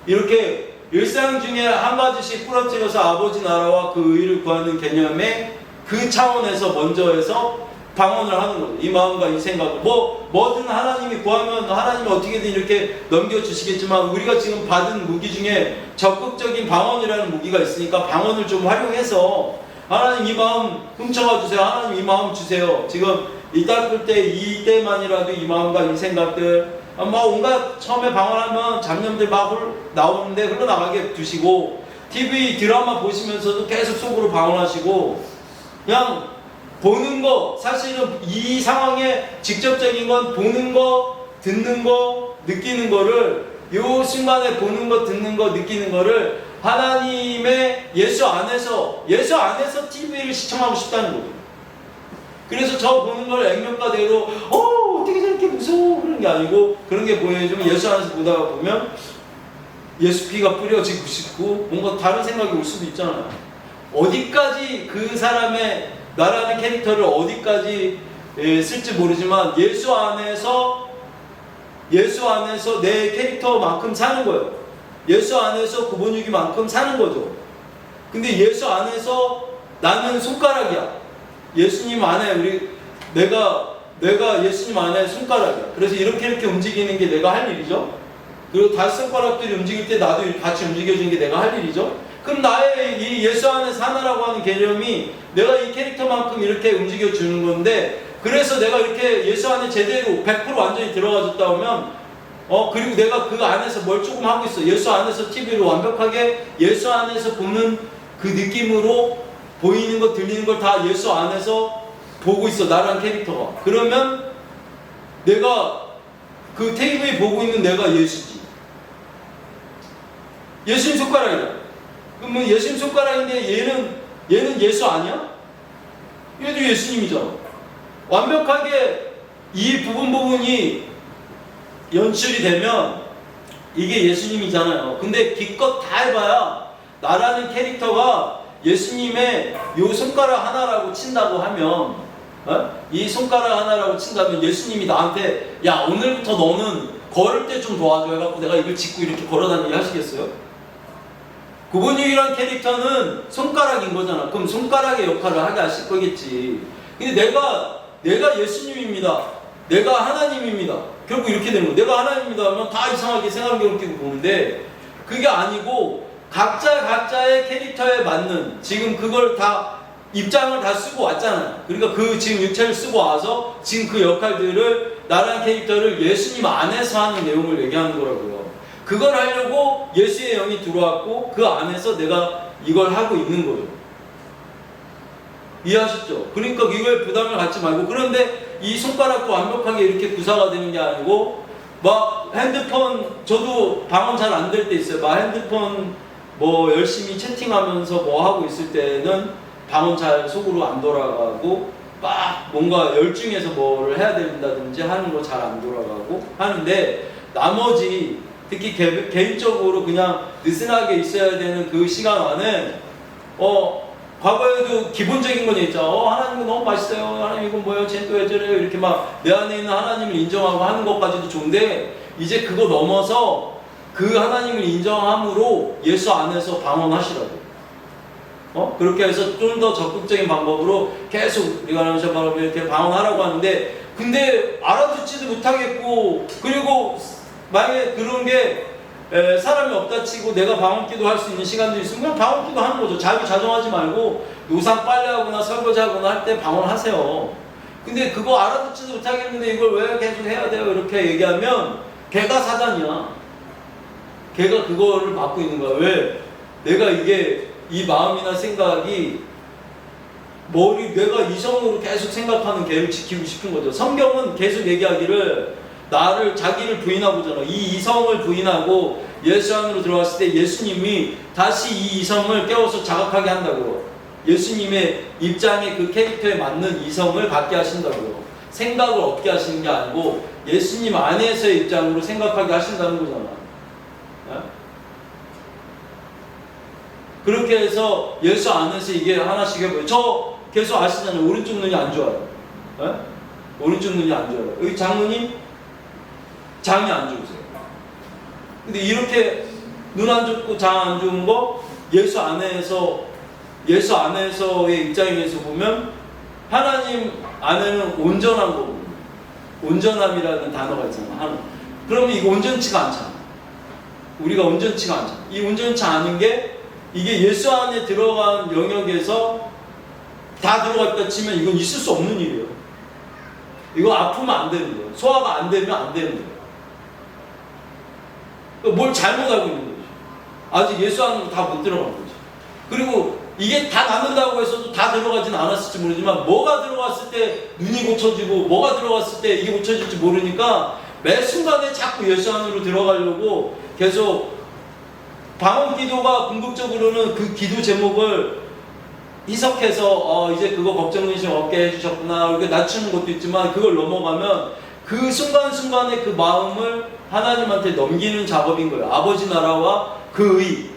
이렇게 일상 중에 한 가지씩 부러뜨려서 아버지 나라와 그 의를 구하는 개념에 그 차원에서 먼저 해서 방언을 하는 거죠. 이 마음과 이 생각을 뭐든 하나님이 구하면 하나님이 어떻게든 이렇게 넘겨주시겠지만 우리가 지금 받은 무기 중에 적극적인 방언이라는 무기가 있으니까 방언을 좀 활용해서 하나님 이 마음 훔쳐가 주세요. 하나님 이 마음 주세요. 지금 이 닦을 때 이때만이라도 이 마음과 이 생각들 온갖 처음에 방언하면 잡념들 막 나오는데 흘러나가게 두시고 TV 드라마 보시면서도 계속 속으로 방언하시고 그냥 보는 거, 사실은 이 상황에 직접적인 건 보는 거, 듣는 거, 느끼는 거를 요 순간에 보는 거, 듣는 거, 느끼는 거를 하나님의 예수 안에서 TV를 시청하고 싶다는 거죠. 그래서 저 보는 걸 액면가대로 어떻게 저렇게 무서워 그런 게 아니고 그런 게 보여주면 예수 안에서 보다가 보면 예수 피가 뿌려지고 싶고 뭔가 다른 생각이 올 수도 있잖아요. 어디까지 그 사람의 나라는 캐릭터를 어디까지 쓸지 모르지만 예수 안에서 내 캐릭터만큼 사는 거예요. 예수 안에서 구본유기만큼 사는 거죠. 근데 예수 안에서 나는 손가락이야. 예수님 안에 내가 예수님 안에 손가락이야. 그래서 이렇게 움직이는 게 내가 할 일이죠. 그리고 다섯 손가락들이 움직일 때 나도 같이 움직여주는 게 내가 할 일이죠. 그럼 나의 이 예수 안에서 하나라고 하는 개념이 내가 이 캐릭터만큼 이렇게 움직여주는 건데 그래서 내가 이렇게 예수 안에 제대로 100% 완전히 들어가졌다 하면 그리고 내가 그 안에서 뭘 조금 하고 있어. 예수 안에서 TV로 완벽하게 예수 안에서 보는 그 느낌으로 보이는 거 들리는 걸 다 예수 안에서 보고 있어. 나란 캐릭터가. 그러면 내가 그 TV 보고 있는 내가 예수지. 예수님 손가락이다. 그러면 예수님 손가락인데 얘는 예수 아니야? 얘도 예수님이잖아. 완벽하게 이 부분이 연출이 되면 이게 예수님이잖아요. 근데 기껏 다 해봐야 나라는 캐릭터가 예수님의 요 손가락 하나라고 친다고 하면 이 손가락 하나라고 친다면 예수님이 나한테 야 오늘부터 너는 걸을 때 좀 도와줘 해갖고 내가 이걸 짚고 이렇게 걸어다니게 하시겠어요? 구본유기란 캐릭터는 손가락인 거잖아. 그럼 손가락의 역할을 하게 하실 거겠지. 근데 내가 예수님입니다. 내가 하나님입니다. 결국 이렇게 되는 거야. 내가 하나님입니다 하면 다 이상하게 생활경을 끼고 보는데 그게 아니고 각자의 캐릭터에 맞는 지금 그걸 다 입장을 다 쓰고 왔잖아요. 그러니까 그 지금 육체를 쓰고 와서 지금 그 역할들을 나라는 캐릭터를 예수님 안에서 하는 내용을 얘기하는 거라고요. 그걸 하려고 예수의 영이 들어왔고 그 안에서 내가 이걸 하고 있는 거죠. 이해하셨죠? 그러니까 이거에 부담을 갖지 말고 그런데 이 손가락도 완벽하게 이렇게 구사가 되는 게 아니고 막 핸드폰 저도 방언 잘 안 될 때 있어요. 막 핸드폰 열심히 채팅하면서 하고 있을 때는 방언 잘 속으로 안 돌아가고 막 뭔가 열중해서 뭐를 해야 된다든지 하는 거 잘 안 돌아가고 하는데 나머지 특히 개인적으로 그냥 느슨하게 있어야 되는 그 시간 안에 과거에도 기본적인 건 있죠. 하나님 이거 너무 맛있어요. 하나님 이건 뭐예요? 쟤 또 왜 저래요? 이렇게 막 내 안에 있는 하나님을 인정하고 하는 것까지도 좋은데 이제 그거 넘어서 그 하나님을 인정함으로 예수 안에서 방언하시라고. 그렇게 해서 좀 더 적극적인 방법으로 계속 우리가 하나님 이렇게 방언하라고 하는데 근데 알아듣지도 못하겠고 그리고 만약에 그런 게 사람이 없다 치고 내가 방언기도 할 수 있는 시간도 있으면 그냥 방언기도 하는 거죠. 자기 자정하지 말고 노상 빨래하거나 설거지하거나 할 때 방언하세요. 근데 그거 알아듣지도 못하겠는데 이걸 왜 계속 해야 돼요? 이렇게 얘기하면 걔가 사단이야. 걔가 그거를 맡고 있는 거야. 왜? 내가 이게 이 마음이나 생각이 내가 이성으로 계속 생각하는 걔를 지키고 싶은 거죠. 성경은 계속 얘기하기를 자기를 부인하고잖아. 이 이성을 부인하고 예수 안으로 들어갔을 때 예수님이 다시 이 이성을 깨워서 자각하게 한다고요. 예수님의 입장에 그 캐릭터에 맞는 이성을 갖게 하신다고요. 생각을 얻게 하시는 게 아니고 예수님 안에서의 입장으로 생각하게 하신다는 거잖아. 예? 그렇게 해서 예수 안에서 이게 하나씩 해보여요. 저 계속 아시잖아요. 오른쪽 눈이 안 좋아요. 예? 오른쪽 눈이 안 좋아요. 여기 장모님 장이 안 좋으세요. 근데 이렇게 눈 안 좋고 장 안 좋은 거 예수 안에서의 입장에서 보면 하나님 안에는 온전한 거고, 온전함이라는 단어가 있잖아. 하나님. 그러면 이거 온전치가 않잖아. 우리가 온전치가 않잖아. 이 온전치 않은 게 이게 예수 안에 들어간 영역에서 다 들어갔다 치면 이건 있을 수 없는 일이에요. 이거 아프면 안 되는 거예요. 소화가 안 되면 안 되는 거예요. 뭘 잘못하고 있는 거죠. 아직 예수 안으로 다 못 들어간 거죠. 그리고 이게 다 낫는다고 해서도 다 들어가진 않았을지 모르지만 뭐가 들어갔을 때 눈이 고쳐지고 뭐가 들어갔을 때 이게 고쳐질지 모르니까 매 순간에 자꾸 예수 안으로 들어가려고 계속 방언 기도가 궁극적으로는 그 기도 제목을 희석해서 이제 그거 걱정 의심 없게 해주셨구나 이렇게 낮추는 것도 있지만 그걸 넘어가면 그 순간순간에 그 마음을 하나님한테 넘기는 작업인 거예요. 아버지 나라와 그 의.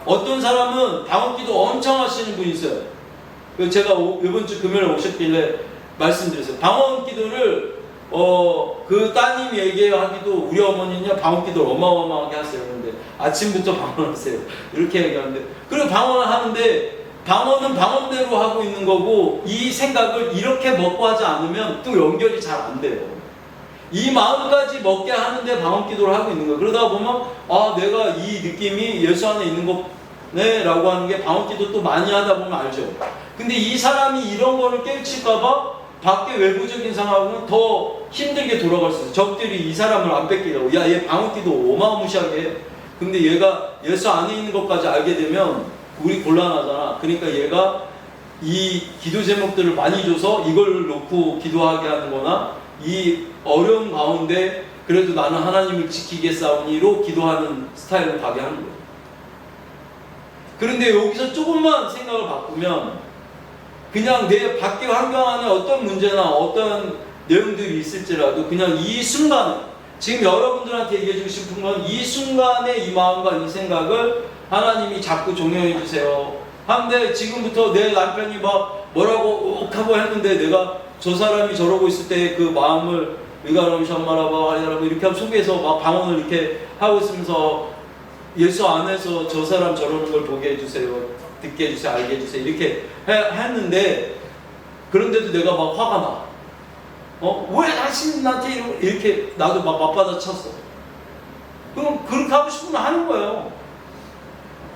어떤 사람은 방언기도 엄청 하시는 분이 있어요. 제가 이번 주 금요일에 오셨길래 말씀드렸어요. 방언기도를 그 따님이 얘기하기도 우리 어머니는 방언기도를 어마어마하게 하세요. 그런데 아침부터 방언하세요. 이렇게 얘기하는데 그리고 방언을 하는데 방언은 방언대로 하고 있는 거고 이 생각을 이렇게 먹고 하지 않으면 또 연결이 잘 안 돼요. 이 마음까지 먹게 하는데 방언기도를 하고 있는 거예요. 그러다 보면 내가 이 느낌이 예수 안에 있는 거네 라고 하는 게 방언기도 또 많이 하다 보면 알죠. 근데 이 사람이 이런 거를 깨우칠까봐 밖에 외부적인 상황은 더 힘들게 돌아갈 수 있어요. 적들이 이 사람을 안 뺏기려고 얘 방언기도 어마무시하게 해. 근데 얘가 예수 안에 있는 것까지 알게 되면 우리 곤란하잖아. 그러니까 얘가 이 기도 제목들을 많이 줘서 이걸 놓고 기도하게 하는 거나 이 어려운 가운데 그래도 나는 하나님을 지키겠사오니로 기도하는 스타일로 가게 하는 거예요. 그런데 여기서 조금만 생각을 바꾸면 그냥 내 밖의 환경 안에 어떤 문제나 어떤 내용들이 있을지라도 그냥 이 순간에 지금 여러분들한테 얘기해 주고 싶은 건 이 순간에 이 마음과 이 생각을 하나님이 자꾸 종용해 주세요. 한데 지금부터 내 남편이 막 뭐라고 하고 했는데 내가 저 사람이 저러고 있을 때 그 마음을 위가람 샴마라바 하리라바 이렇게 하고 속에서 막 방언을 이렇게 하고 있으면서 예수 안에서 저 사람 저러는 걸 보게 해주세요. 듣게 해주세요. 알게 해주세요. 이렇게 했는데 그런데도 내가 막 화가 나. 왜 당신 나한테 이렇게 나도 막 맞받아 쳤어. 그럼 그렇게 하고 싶으면 하는 거예요.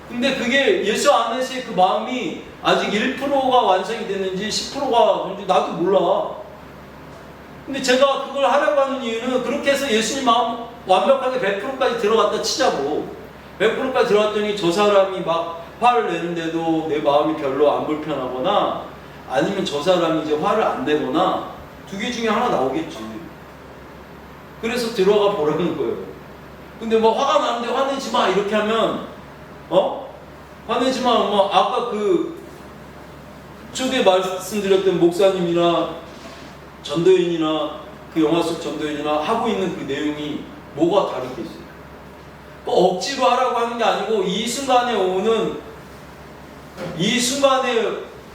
근데 그게 예수 안에서의 그 마음이 아직 1%가 완성이 됐는지 10%가 뭔지 나도 몰라. 근데 제가 그걸 하려고 하는 이유는 그렇게 해서 예수님 마음 완벽하게 100%까지 들어갔다 치자고. 100%까지 들어갔더니 저 사람이 막 화를 내는데도 내 마음이 별로 안 불편하거나 아니면 저 사람이 이제 화를 안 내거나 두 개 중에 하나 나오겠지. 그래서 들어가 보라는 거예요. 근데 뭐 화가 나는데 화내지 마 이렇게 하면 화내지 마. 아까 초대 말씀드렸던 목사님이나 전도인이나 그 영화 속 전도인이나 하고 있는 그 내용이 뭐가 다르겠어요? 억지로 하라고 하는 게 아니고 이 순간에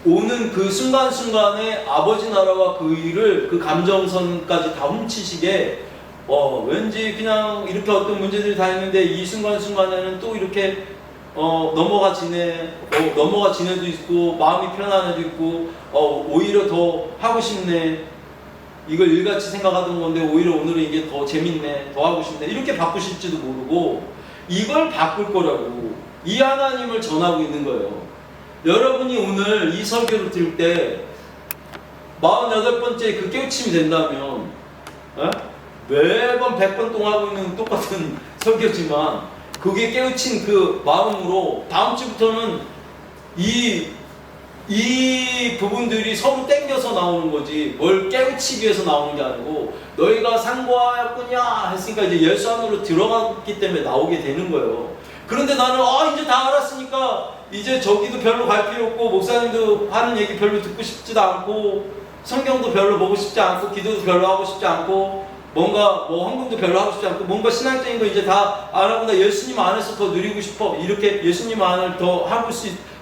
오는 그 순간순간에 아버지 나라와 그 일을 그 감정선까지 다 훔치시게 왠지 그냥 이렇게 어떤 문제들이 다 있는데 이 순간순간에는 또 이렇게 넘어가 지내도 있고 마음이 편한 애도 있고 오히려 더 하고 싶네. 이걸 일같이 생각하던 건데 오히려 오늘은 이게 더 재밌네. 더 하고 싶네. 이렇게 바꾸실지도 모르고 이걸 바꿀 거라고 이 하나님을 전하고 있는 거예요. 여러분이 오늘 이 설교를 들을 때 48번째 그 깨우침이 된다면 매번 100번 동안 하고 있는 똑같은 설교지만 그게 깨우친 그 마음으로 다음 주부터는 이 부분들이 서로 땡겨서 나오는 거지 뭘 깨우치기 위해서 나오는 게 아니고 너희가 상고하였구냐 했으니까 이제 예수 안으로 들어갔기 때문에 나오게 되는 거예요. 그런데 나는 이제 다 알았으니까 이제 저기도 별로 갈 필요 없고 목사님도 하는 얘기 별로 듣고 싶지도 않고 성경도 별로 보고 싶지 않고 기도도 별로 하고 싶지 않고 뭔가 뭐 헌금도 별로 하고 싶지 않고 뭔가 신앙적인 거 이제 다 안 하고 나 예수님 안에서 더 누리고 싶어. 이렇게 예수님 안을 더 하고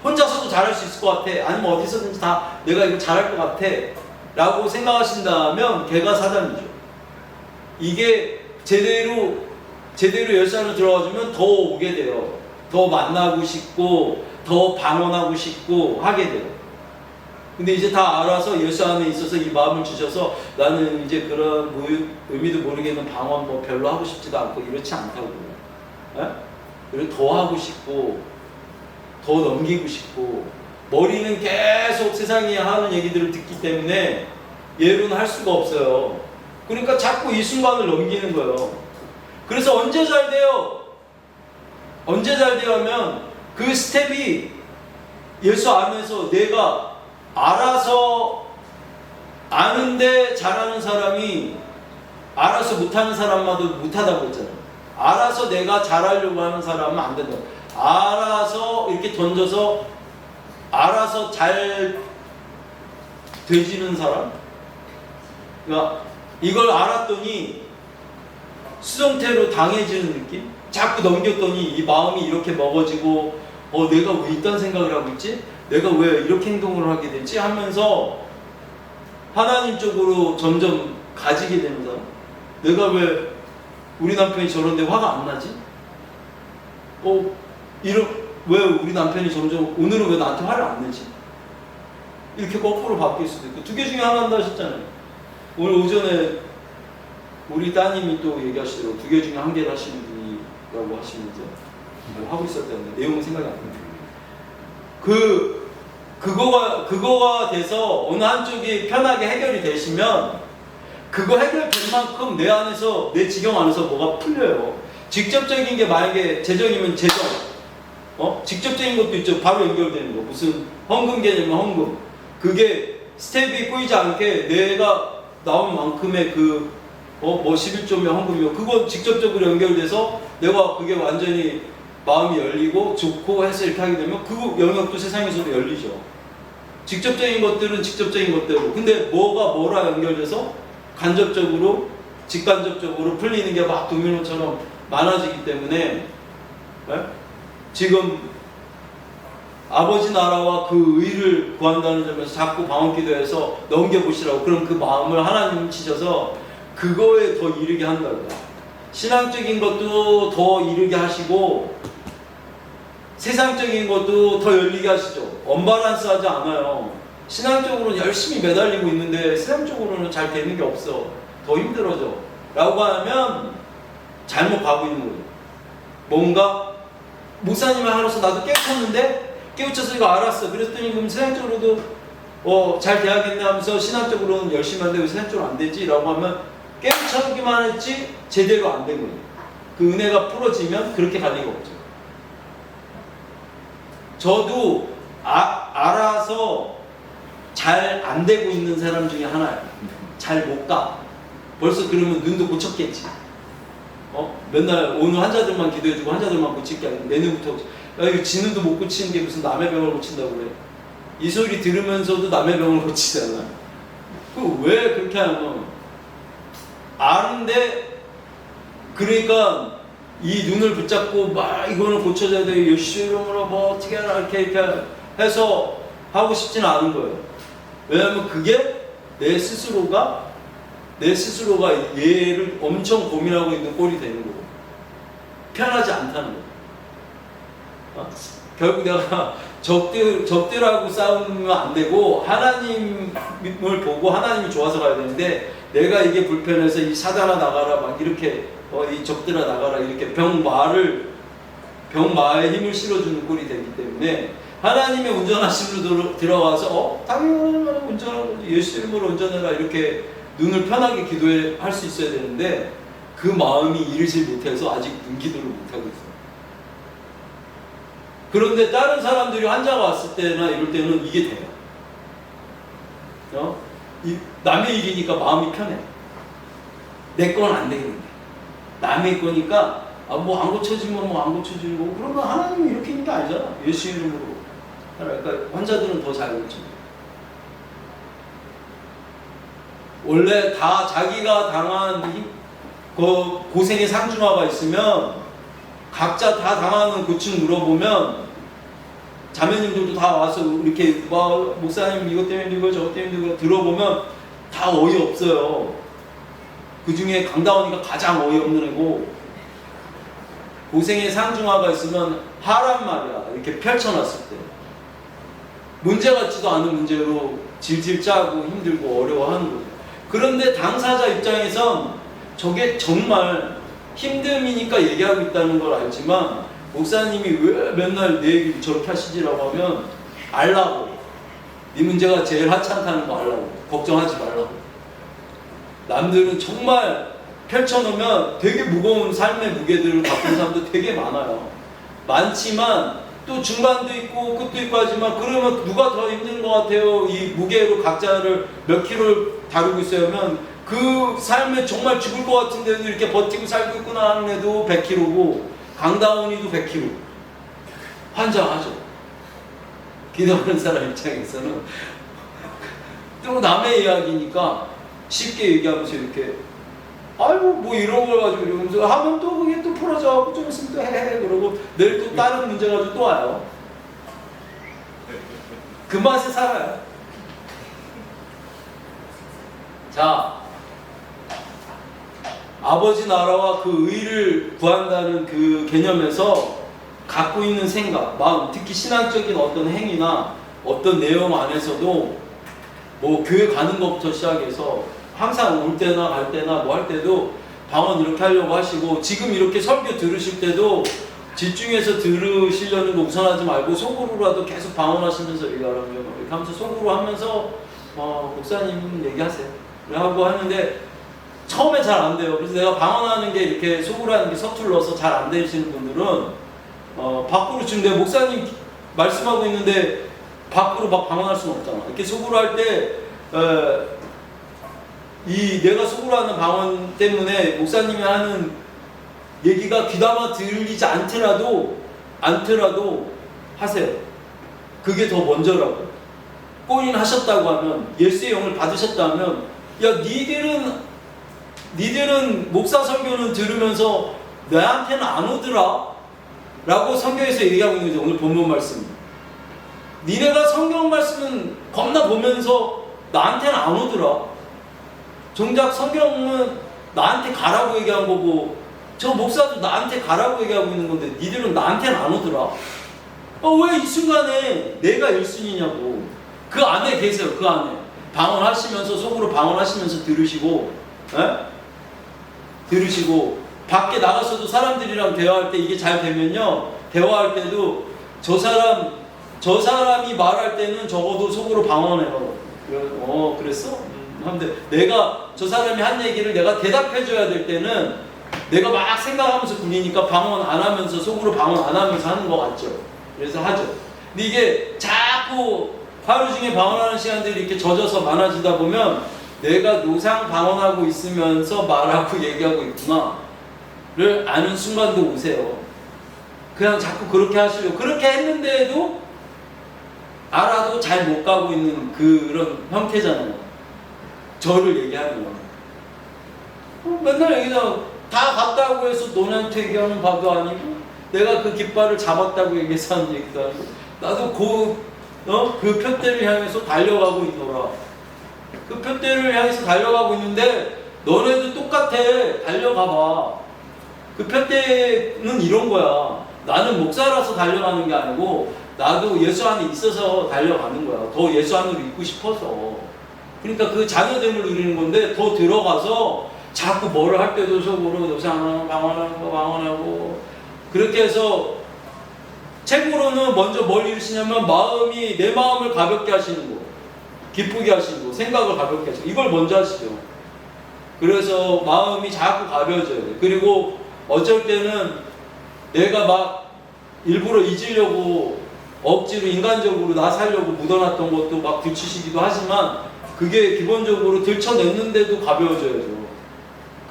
혼자서도 잘할 수 있을 것 같아. 아니면 어디서든지 다 내가 이거 잘할 것 같아. 라고 생각하신다면 걔가 사단이죠. 이게 제대로 예수 안으로 들어가주면 더 오게 돼요. 더 만나고 싶고 더 방언하고 싶고 하게 돼요. 근데 이제 다 알아서 예수 안에 있어서 이 마음을 주셔서 나는 이제 그런 의미도 모르겠는 방언 뭐 별로 하고 싶지도 않고 이렇지 않다고. 예? 그리고 더 하고 싶고 더 넘기고 싶고 머리는 계속 세상이 하는 얘기들을 듣기 때문에 예로는 할 수가 없어요. 그러니까 자꾸 이 순간을 넘기는 거예요. 그래서 언제 잘 돼요? 언제 잘 돼요 하면 그 스텝이 예수 안에서 내가 알아서 아는데 잘하는 사람이 알아서 못하는 사람마다 못하다고 했잖아요. 알아서 내가 잘하려고 하는 사람은 안 된다. 알아서 이렇게 던져서 알아서 잘 되지는 사람. 그러니까 이걸 알았더니 수동태로 당해지는 느낌? 자꾸 넘겼더니 이 마음이 이렇게 먹어지고 내가 왜 이딴 생각을 하고 있지? 내가 왜 이렇게 행동을 하게 됐지? 하면서 하나님 쪽으로 점점 가지게 되는 사람. 내가 왜 우리 남편이 저런데 화가 안 나지? 왜 우리 남편이 점점 오늘은 왜 나한테 화를 안 내지? 이렇게 거꾸로 바뀔 수도 있고. 두 개 중에 하나 한다 하셨잖아요. 오늘 오전에 우리 따님이 또 얘기하시더라고요. 두 개 중에 한 개를 하시는 분이라고 하시면서 뭐 하고 있었다는데 내용은 생각이 안 나요. 그거가 돼서 어느 한쪽이 편하게 해결이 되시면 그거 해결될 만큼 내 안에서, 내 지경 안에서 뭐가 풀려요. 직접적인 게 만약에 재정이면 재정, 직접적인 것도 있죠. 바로 연결되는 거. 무슨 헌금 개념이면 헌금. 그게 스텝이 꼬이지 않게 내가 나온 만큼의 11조면 헌금이요. 그거 직접적으로 연결돼서 내가 그게 완전히 마음이 열리고 좋고 해서 이렇게 하게 되면 그 영역도 세상에서도 열리죠. 직접적인 것들은 직접적인 것대로. 근데 뭐랑 연결돼서 간접적으로, 직간접적으로 풀리는 게 막 도미노처럼 많아지기 때문에 지금 아버지 나라와 그 의를 구한다는 점에서 자꾸 방언기도해서 넘겨보시라고. 그럼 그 마음을 하나님 치셔서 그거에 더 이르게 한다고요. 신앙적인 것도 더 이르게 하시고 세상적인 것도 더 열리게 하시죠. 언밸런스 하지 않아요. 신앙적으로는 열심히 매달리고 있는데 세상적으로는 잘 되는 게 없어. 더 힘들어져. 라고 하면 잘못 가고 있는 거예요. 뭔가 목사님을 하러서 나도 깨우쳤는데 깨우쳐서 이거 알았어. 그랬더니 그럼 세상적으로도 잘 돼야겠네 하면서 신앙적으로는 열심히 하는데 왜 세상적으로 안 되지? 라고 하면 깨우쳐기만 했지 제대로 안 된 거예요. 그 은혜가 풀어지면 그렇게 갈 리가 없죠. 저도 알아서 잘 안 되고 있는 사람 중에 하나예요. 잘 못 가. 벌써 그러면 눈도 고쳤겠지. 맨날 오늘 환자들만 기도해주고 환자들만 고칠게 아니고 내년부터 이거 지 눈도 못 고치는 게 무슨 남의 병을 고친다고 그래. 이 소리 들으면서도 남의 병을 고치잖아. 왜 그렇게 하면 아는데 그러니까 이 눈을 붙잡고 막 이거는 고쳐줘야 돼. 예수님으로 뭐 어떻게 하나 이렇게 해서 하고 싶지는 않은 거예요. 왜냐하면 그게 내 스스로가 얘를 엄청 고민하고 있는 꼴이 되는 거고 편하지 않다는 거예요. 결국 내가 적들하고 싸우면 안 되고 하나님을 보고 하나님이 좋아서 가야 되는데 내가 이게 불편해서 이 사단아 나가라 막 이렇게 이 적들아 나가라 이렇게 병마에 힘을 실어주는 꼴이 되기 때문에 하나님의 운전하심으로 들어가서 당연히 운전하고 예수 이름으로 운전해라 이렇게 눈을 편하게 기도할 수 있어야 되는데 그 마음이 이르지 못해서 아직 눈기도를 못하고 있어요. 그런데 다른 사람들이 환자가 왔을 때나 이럴 때는 이게 돼요. 남의 일이니까 마음이 편해. 내 건 안 되겠는데. 남의 거니까 뭐 안 고쳐지면 뭐 안 고쳐지고 그러면 하나님이 이렇게 있는 게 아니잖아. 예수 이름으로. 그러니까 환자들은 더 잘 고쳐. 원래 다 자기가 당한 고생의 상중하가 있으면 각자 다 당하는 고충 물어보면 자매님들도 다 와서 이렇게 목사님 이것 때문에 이거 저것 때문에 이거 들어보면 다 어이없어요. 그 중에 강다원이가 가장 어이없는 애고, 고생의 상중하가 있으면 하란 말이야. 이렇게 펼쳐놨을 때 문제 같지도 않은 문제로 질질 짜고 힘들고 어려워하는 거죠. 그런데 당사자 입장에선 저게 정말 힘듦이니까 얘기하고 있다는 걸 알지만, 목사님이 왜 맨날 내 얘기를 저렇게 하시지라고 하면 알라고, 네 문제가 제일 하찮다는 거 알라고, 걱정하지 말라고. 남들은 정말 펼쳐놓으면 되게 무거운 삶의 무게들을 갖고 있는 사람도 되게 많아요. 많지만 또 중간도 있고 끝도 있고 하지만, 그러면 누가 더 힘든 것 같아요? 이 무게로 각자를 몇 킬로를 다루고 있으면 그 삶에 정말 죽을 것 같은데도 이렇게 버티고 살고 있구나 하는 애도 100kg고, 강다운이도 100kg. 환장하죠. 기도하는 사람 입장에서는 또 남의 이야기니까 쉽게 얘기하면서 이렇게 아이고 뭐 이런 걸 가지고 이러면서 하면 또 그게 또 풀어져. 좀 있으면 또 해. 그러고 내일 또 다른 문제 가지고 또 와요. 그 맛에 살아요. 자, 아버지 나라와 그 의를 구한다는 그 개념에서 갖고 있는 생각, 마음, 특히 신앙적인 어떤 행위나 어떤 내용 안에서도 뭐 교회 가는 것부터 시작해서 항상 올 때나 갈 때나 뭐 할 때도 방언 이렇게 하려고 하시고, 지금 이렇게 설교 들으실 때도 집중해서 들으시려는 거 우선하지 말고 속으로라도 계속 방언하시면서 얘기하라면 이렇게 하면서 속으로 하면서 목사님 얘기하세요 하고 하는데 처음에 잘 안 돼요. 그래서 내가 방언하는 게 이렇게 속으로 하는 게 서툴러서 잘 안 되시는 분들은 밖으로 지금 내가 목사님 말씀하고 있는데 밖으로 막 방언할 수는 없잖아. 이렇게 속으로 할 때 이 내가 속으로 하는 방언 때문에 목사님이 하는 얘기가 귀담아 들리지 않더라도 하세요. 그게 더 먼저라고. 꼬인 하셨다고 하면, 예수의 영을 받으셨다면, 야 니들은 목사 설교는 들으면서 나한테는 안 오더라 라고 성경에서 얘기하고 있는 거죠. 오늘 본문 말씀. 니네가 성경 말씀은 겁나 보면서 나한테는 안 오더라. 정작 성경은 나한테 가라고 얘기한 거고, 저 목사도 나한테 가라고 얘기하고 있는 건데 니들은 나한테는 안 오더라. 왜 이 순간에 내가 1순위냐고. 그 안에 계세요. 그 안에 방언하시면서, 속으로 방언하시면서 들으시고, 들으시고 밖에 나가서도 사람들이랑 대화할 때 이게 잘 되면요, 대화할 때도 저 사람이 말할 때는 적어도 속으로 방언해요. 그랬어? 하는데 내가 저 사람이 한 얘기를 내가 대답해줘야 될 때는 내가 막 생각하면서 굴리니까 방언 안 하면서, 속으로 방언 안 하면서 하는 것 같죠. 그래서 하죠. 근데 이게 자꾸 하루 중에 방언하는 시간들이 이렇게 젖어서 많아지다 보면 내가 노상 방언하고 있으면서 말하고 얘기하고 있구나를 아는 순간도 오세요. 그냥 자꾸 그렇게 하시려고. 그렇게 했는데도 알아도 잘 못 가고 있는 그런 형태잖아요. 저를 얘기하는 거. 맨날 여기다 다 갔다고 해서 너네한테 얘기하는 바도 아니고, 내가 그 깃발을 잡았다고 얘기해서 하는 얘기도 아니고, 나도 그 표대를 향해서 달려가고 있노라. 그 표대를 향해서 달려가고 있는데 너네도 똑같아. 달려가봐. 그 표대는 이런 거야. 나는 목사라서 달려가는 게 아니고 나도 예수 안에 있어서 달려가는 거야. 더 예수 안으로 있고 싶어서. 그러니까 그 자녀됨을 누리는 건데, 더 들어가서 자꾸 뭐를 할 때도 속으로 노상하고 방언하고 그렇게 해서 책으로는 먼저 뭘 이루시냐면 내 마음을 가볍게 하시는 거, 기쁘게 하시는 거, 생각을 가볍게 하시는 거, 이걸 먼저 하시죠. 그래서 마음이 자꾸 가벼워져야 돼. 그리고 어쩔 때는 내가 막 일부러 잊으려고 억지로 인간적으로 나 살려고 묻어놨던 것도 막 들추시기도 하지만, 그게 기본적으로 들춰냈는데도 가벼워져야죠.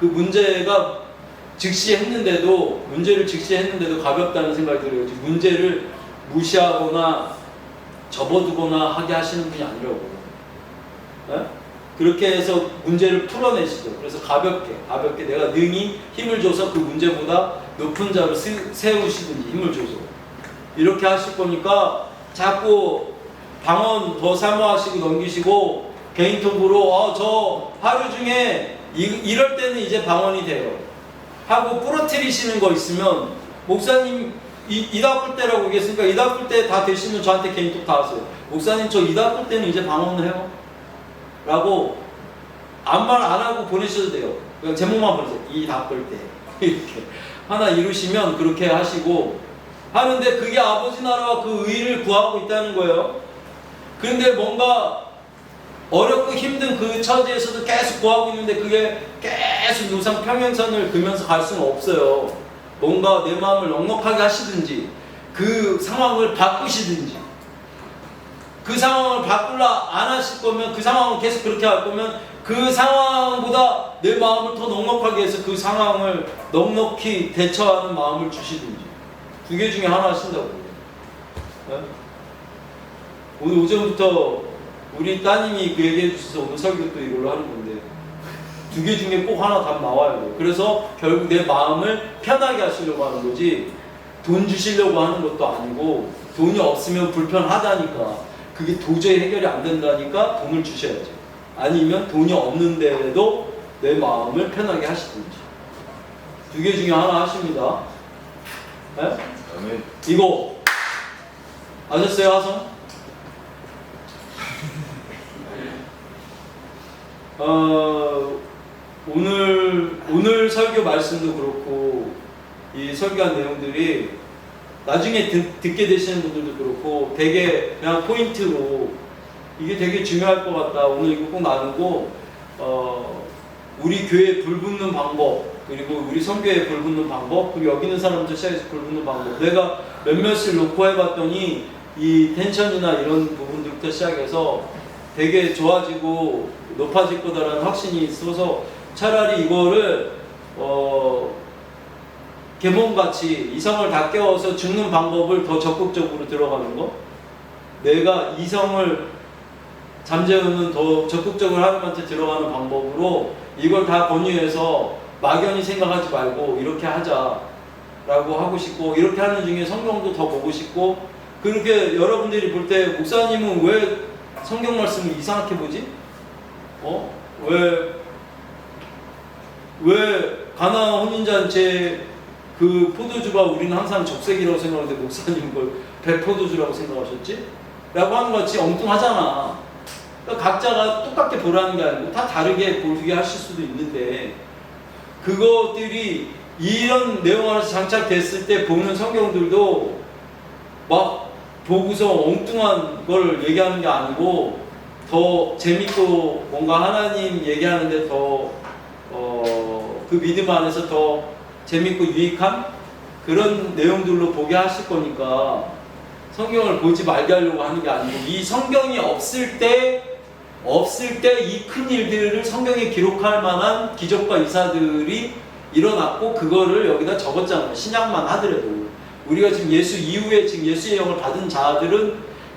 그 문제를 직시했는데도 가볍다는 생각이 들어요. 문제를 무시하거나 접어두거나 하게 하시는 분이 아니라고. 네? 그렇게 해서 문제를 풀어내시죠. 그래서 가볍게 내가 능히 힘을 줘서 그 문제보다 높은 자로 세우시든지 힘을 줘서 이렇게 하실 거니까 자꾸 방언 더 사모하시고 넘기시고 개인톡으로 저 하루 중에 이럴 때는 이제 방언이 돼요 하고 부러뜨리시는 거 있으면 목사님 이다쁠 때라고 얘기했으니까 이다쁠 때 다 되시면 저한테 개인톡 다 하세요. 목사님 저 이다쁠 때는 이제 방언을 해요 라고 아무 말 안 하고 보내셔도 돼요. 그냥 제목만 보내세요. 이다쁠 때 이렇게 하나 이루시면 그렇게 하시고 하는데 그게 아버지 나라와 그 의를 구하고 있다는 거예요. 그런데 뭔가 어렵고 힘든 그 처지에서도 계속 구하고 있는데 그게 계속 누상 평행선을 그면서 갈 수는 없어요. 뭔가 내 마음을 넉넉하게 하시든지 그 상황을 바꾸시든지 그 상황을 바꾸려 안 하실 거면 그 상황을 계속 그렇게 할 거면 그 상황보다 내 마음을 더 넉넉하게 해서 그 상황을 넉넉히 대처하는 마음을 주시든지 두 개 중에 하나 하신다고요. 네? 오늘 오전부터 우리 따님이 그 얘기해 주셔서 오늘 설교도 이걸로 하는 건데 두 개 중에 꼭 하나 답 나와야 돼요. 그래서 결국 내 마음을 편하게 하시려고 하는 거지 돈 주시려고 하는 것도 아니고 돈이 없으면 불편하다니까 그게 도저히 해결이 안 된다니까 돈을 주셔야죠. 아니면 돈이 없는데도 내 마음을 편하게 하시든지 두 개 중에 하나 하십니다. 네? 이거 아셨어요, 하성? 오늘 설교 말씀도 그렇고 이 설교한 내용들이 나중에 듣게 되시는 분들도 그렇고 되게 그냥 포인트로 이게 되게 중요할 것 같다. 오늘 이거 꼭 나누고 우리 교회에 불붙는 방법 그리고 우리 선교에 불붙는 방법 그리고 여기 있는 사람들 시작해서 불붙는 방법 내가 몇몇을 놓고 해봤더니 이 텐션이나 이런 부분들부터 시작해서 되게 좋아지고 높아질 거다라는 확신이 있어서 차라리 이거를 계몽같이 이성을 다 깨워서 죽는 방법을 더 적극적으로 들어가는 거 내가 이성을 잠재우는 더 적극적으로 하나님한테 들어가는 방법으로 이걸 다 권유해서 막연히 생각하지 말고 이렇게 하자라고 하고 싶고 이렇게 하는 중에 성경도 더 보고 싶고 그렇게 여러분들이 볼 때 목사님은 왜 성경 말씀을 이상하게 보지? 왜 가나안 혼인잔치 그 포도주가 우리는 항상 적색이라고 생각하는데 목사님은 그걸 백포도주라고 생각하셨지? 라고 하는 것 같이 엉뚱하잖아. 그러니까 각자가 똑같게 보라는 게 아니고 다 다르게 보게 하실 수도 있는데 그것들이 이런 내용 안에서 장착됐을 때 보는 성경들도 막 보고서 엉뚱한 걸 얘기하는 게 아니고 더 재밌고 뭔가 하나님 얘기하는데 더 그 믿음 안에서 더 재밌고 유익한 그런 내용들로 보게 하실 거니까 성경을 보지 말게 하려고 하는 게 아니고 이 성경이 없을 때 이 큰 일들을 성경에 기록할 만한 기적과 이사들이 일어났고 그거를 여기다 적었잖아요. 신약만 하더라도 우리가 지금 예수 이후에 지금 예수의 영을 받은 자들은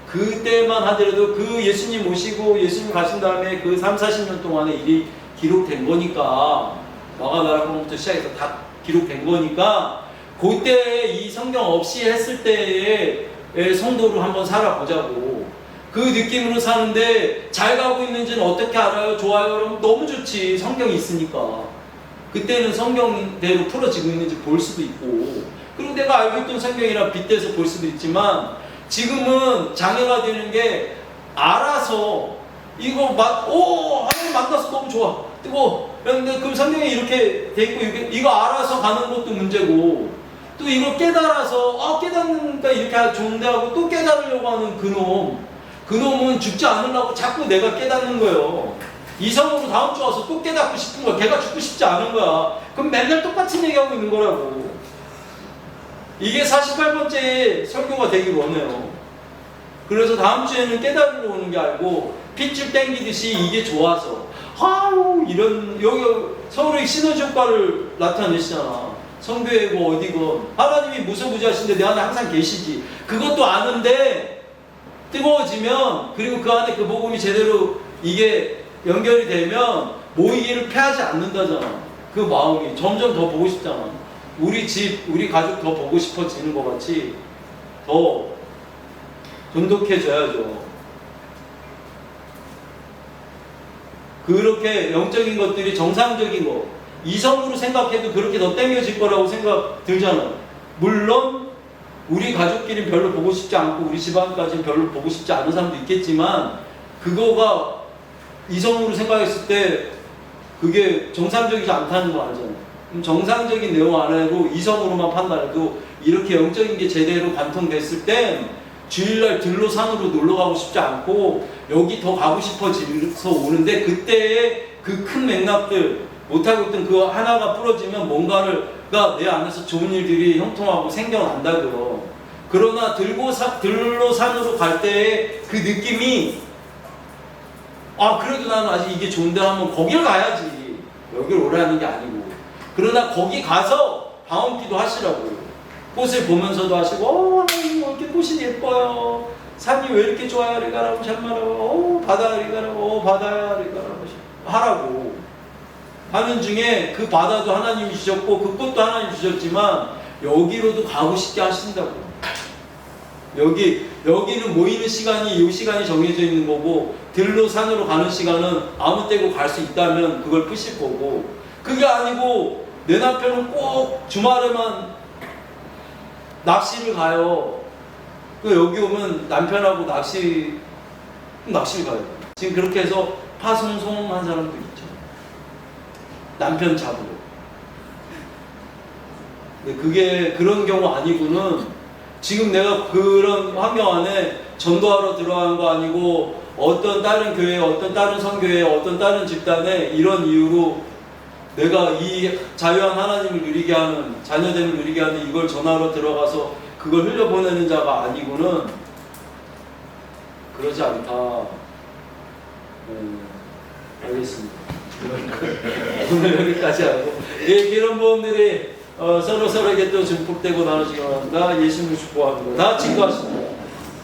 그때만 하더라도 그 예수님 오시고 예수님 가신 다음에 그 30-40년 동안의 일이 기록된 거니까 마가다락방부터 시작해서 다 기록된 거니까 그때 이 성경 없이 했을 때의 성도로 한번 살아보자고 그 느낌으로 사는데 잘 가고 있는지는 어떻게 알아요? 좋아요? 그럼 너무 좋지. 성경이 있으니까 그때는 성경대로 풀어지고 있는지 볼 수도 있고 그리고 내가 알고 있던 성경이랑 빗대서 볼 수도 있지만 지금은 장애가 되는 게 알아서 이거 하나님 만나서 너무 좋아 뜨거워 그런데 그 성경에 이렇게 돼 있고 이거 알아서 가는 것도 문제고 또 이걸 깨달아서 깨닫는다 이렇게 좋은데 하고 또 깨달으려고 하는 그놈은 죽지 않으려고 자꾸 내가 깨닫는 거예요. 이성으로 다음 주 와서 또 깨닫고 싶은 거야. 걔가 죽고 싶지 않은 거야. 그럼 맨날 똑같은 얘기하고 있는 거라고. 이게 48번째 설교가 되길 원해요. 그래서 다음 주에는 깨달으러 오는 게 아니고 핏줄 땡기듯이 이게 좋아서 여기 서울의 시너지 효과를 나타내시잖아. 성교회고 어디건 하나님이 무소부지하신데 내 안에 항상 계시지. 그것도 아는데 뜨거워지면 그리고 그 안에 그 복음이 제대로 이게 연결이 되면 모이기를 패하지 않는다잖아. 그 마음이 점점 더 보고 싶잖아. 우리 집, 우리 가족 더 보고 싶어지는 것 같이 더 돈독해져야죠. 그렇게 영적인 것들이 정상적인 거, 이성으로 생각해도 그렇게 더 땡겨질 거라고 생각 들잖아요. 물론 우리 가족끼리 별로 보고 싶지 않고 우리 집안까지는 별로 보고 싶지 않은 사람도 있겠지만 그거가 이성으로 생각했을 때 그게 정상적이지 않다는 거 알잖아요. 그럼 정상적인 내용 안에도 이성으로만 판단해도 이렇게 영적인 게 제대로 관통됐을 땐 주일날 들로산으로 놀러 가고 싶지 않고 여기 더 가고 싶어져서 오는데 그때의 그 큰 맥락들 못하고 있던 그 하나가 부러지면 뭔가가 내 안에서 좋은 일들이 형통하고 생겨난다고요. 그러나 들로산으로 갈 때의 그 느낌이 그래도 나는 아직 이게 좋은데 하면 거길 가야지. 여길 오라는 게 아니고. 그러나 거기 가서 방언기도 하시라고요. 꽃을 보면서도 하시고, 하나님, 이렇게 꽃이 예뻐요. 산이 왜 이렇게 좋아요? 리가라고 참말하고, 바다 리가라고, 바다야 리가라고 하라고. 하는 중에 그 바다도 하나님이 주셨고, 그 꽃도 하나님이 주셨지만, 여기로도 가고 싶게 하신다고. 여기는 모이는 시간이 이 시간이 정해져 있는 거고 들로 산으로 가는 시간은 아무 때고 갈 수 있다면 그걸 푸실 거고 그게 아니고 내 남편은 꼭 주말에만 낚시를 가요. 여기 오면 남편하고 낚시를 가요. 지금 그렇게 해서 파송송한 사람도 있죠. 남편 잡으러. 근데 그게 그런 경우 아니고는 지금 내가 그런 환경 안에 전도하러 들어간 거 아니고 어떤 다른 교회, 어떤 다른 선교회, 어떤 다른 집단에 이런 이유로 내가 이 자유한 하나님을 누리게 하는, 자녀됨을 누리게 하는 이걸 전하러 들어가서 그걸 흘려보내는 자가 아니고는 그러지 않다. 알겠습니다. 오늘 여기까지 하고 이런 부분들이 서로에게 또 증폭되고 나눠지기 바랍니다. 예수님을 축복합니다. 다 같이 기도하십니다.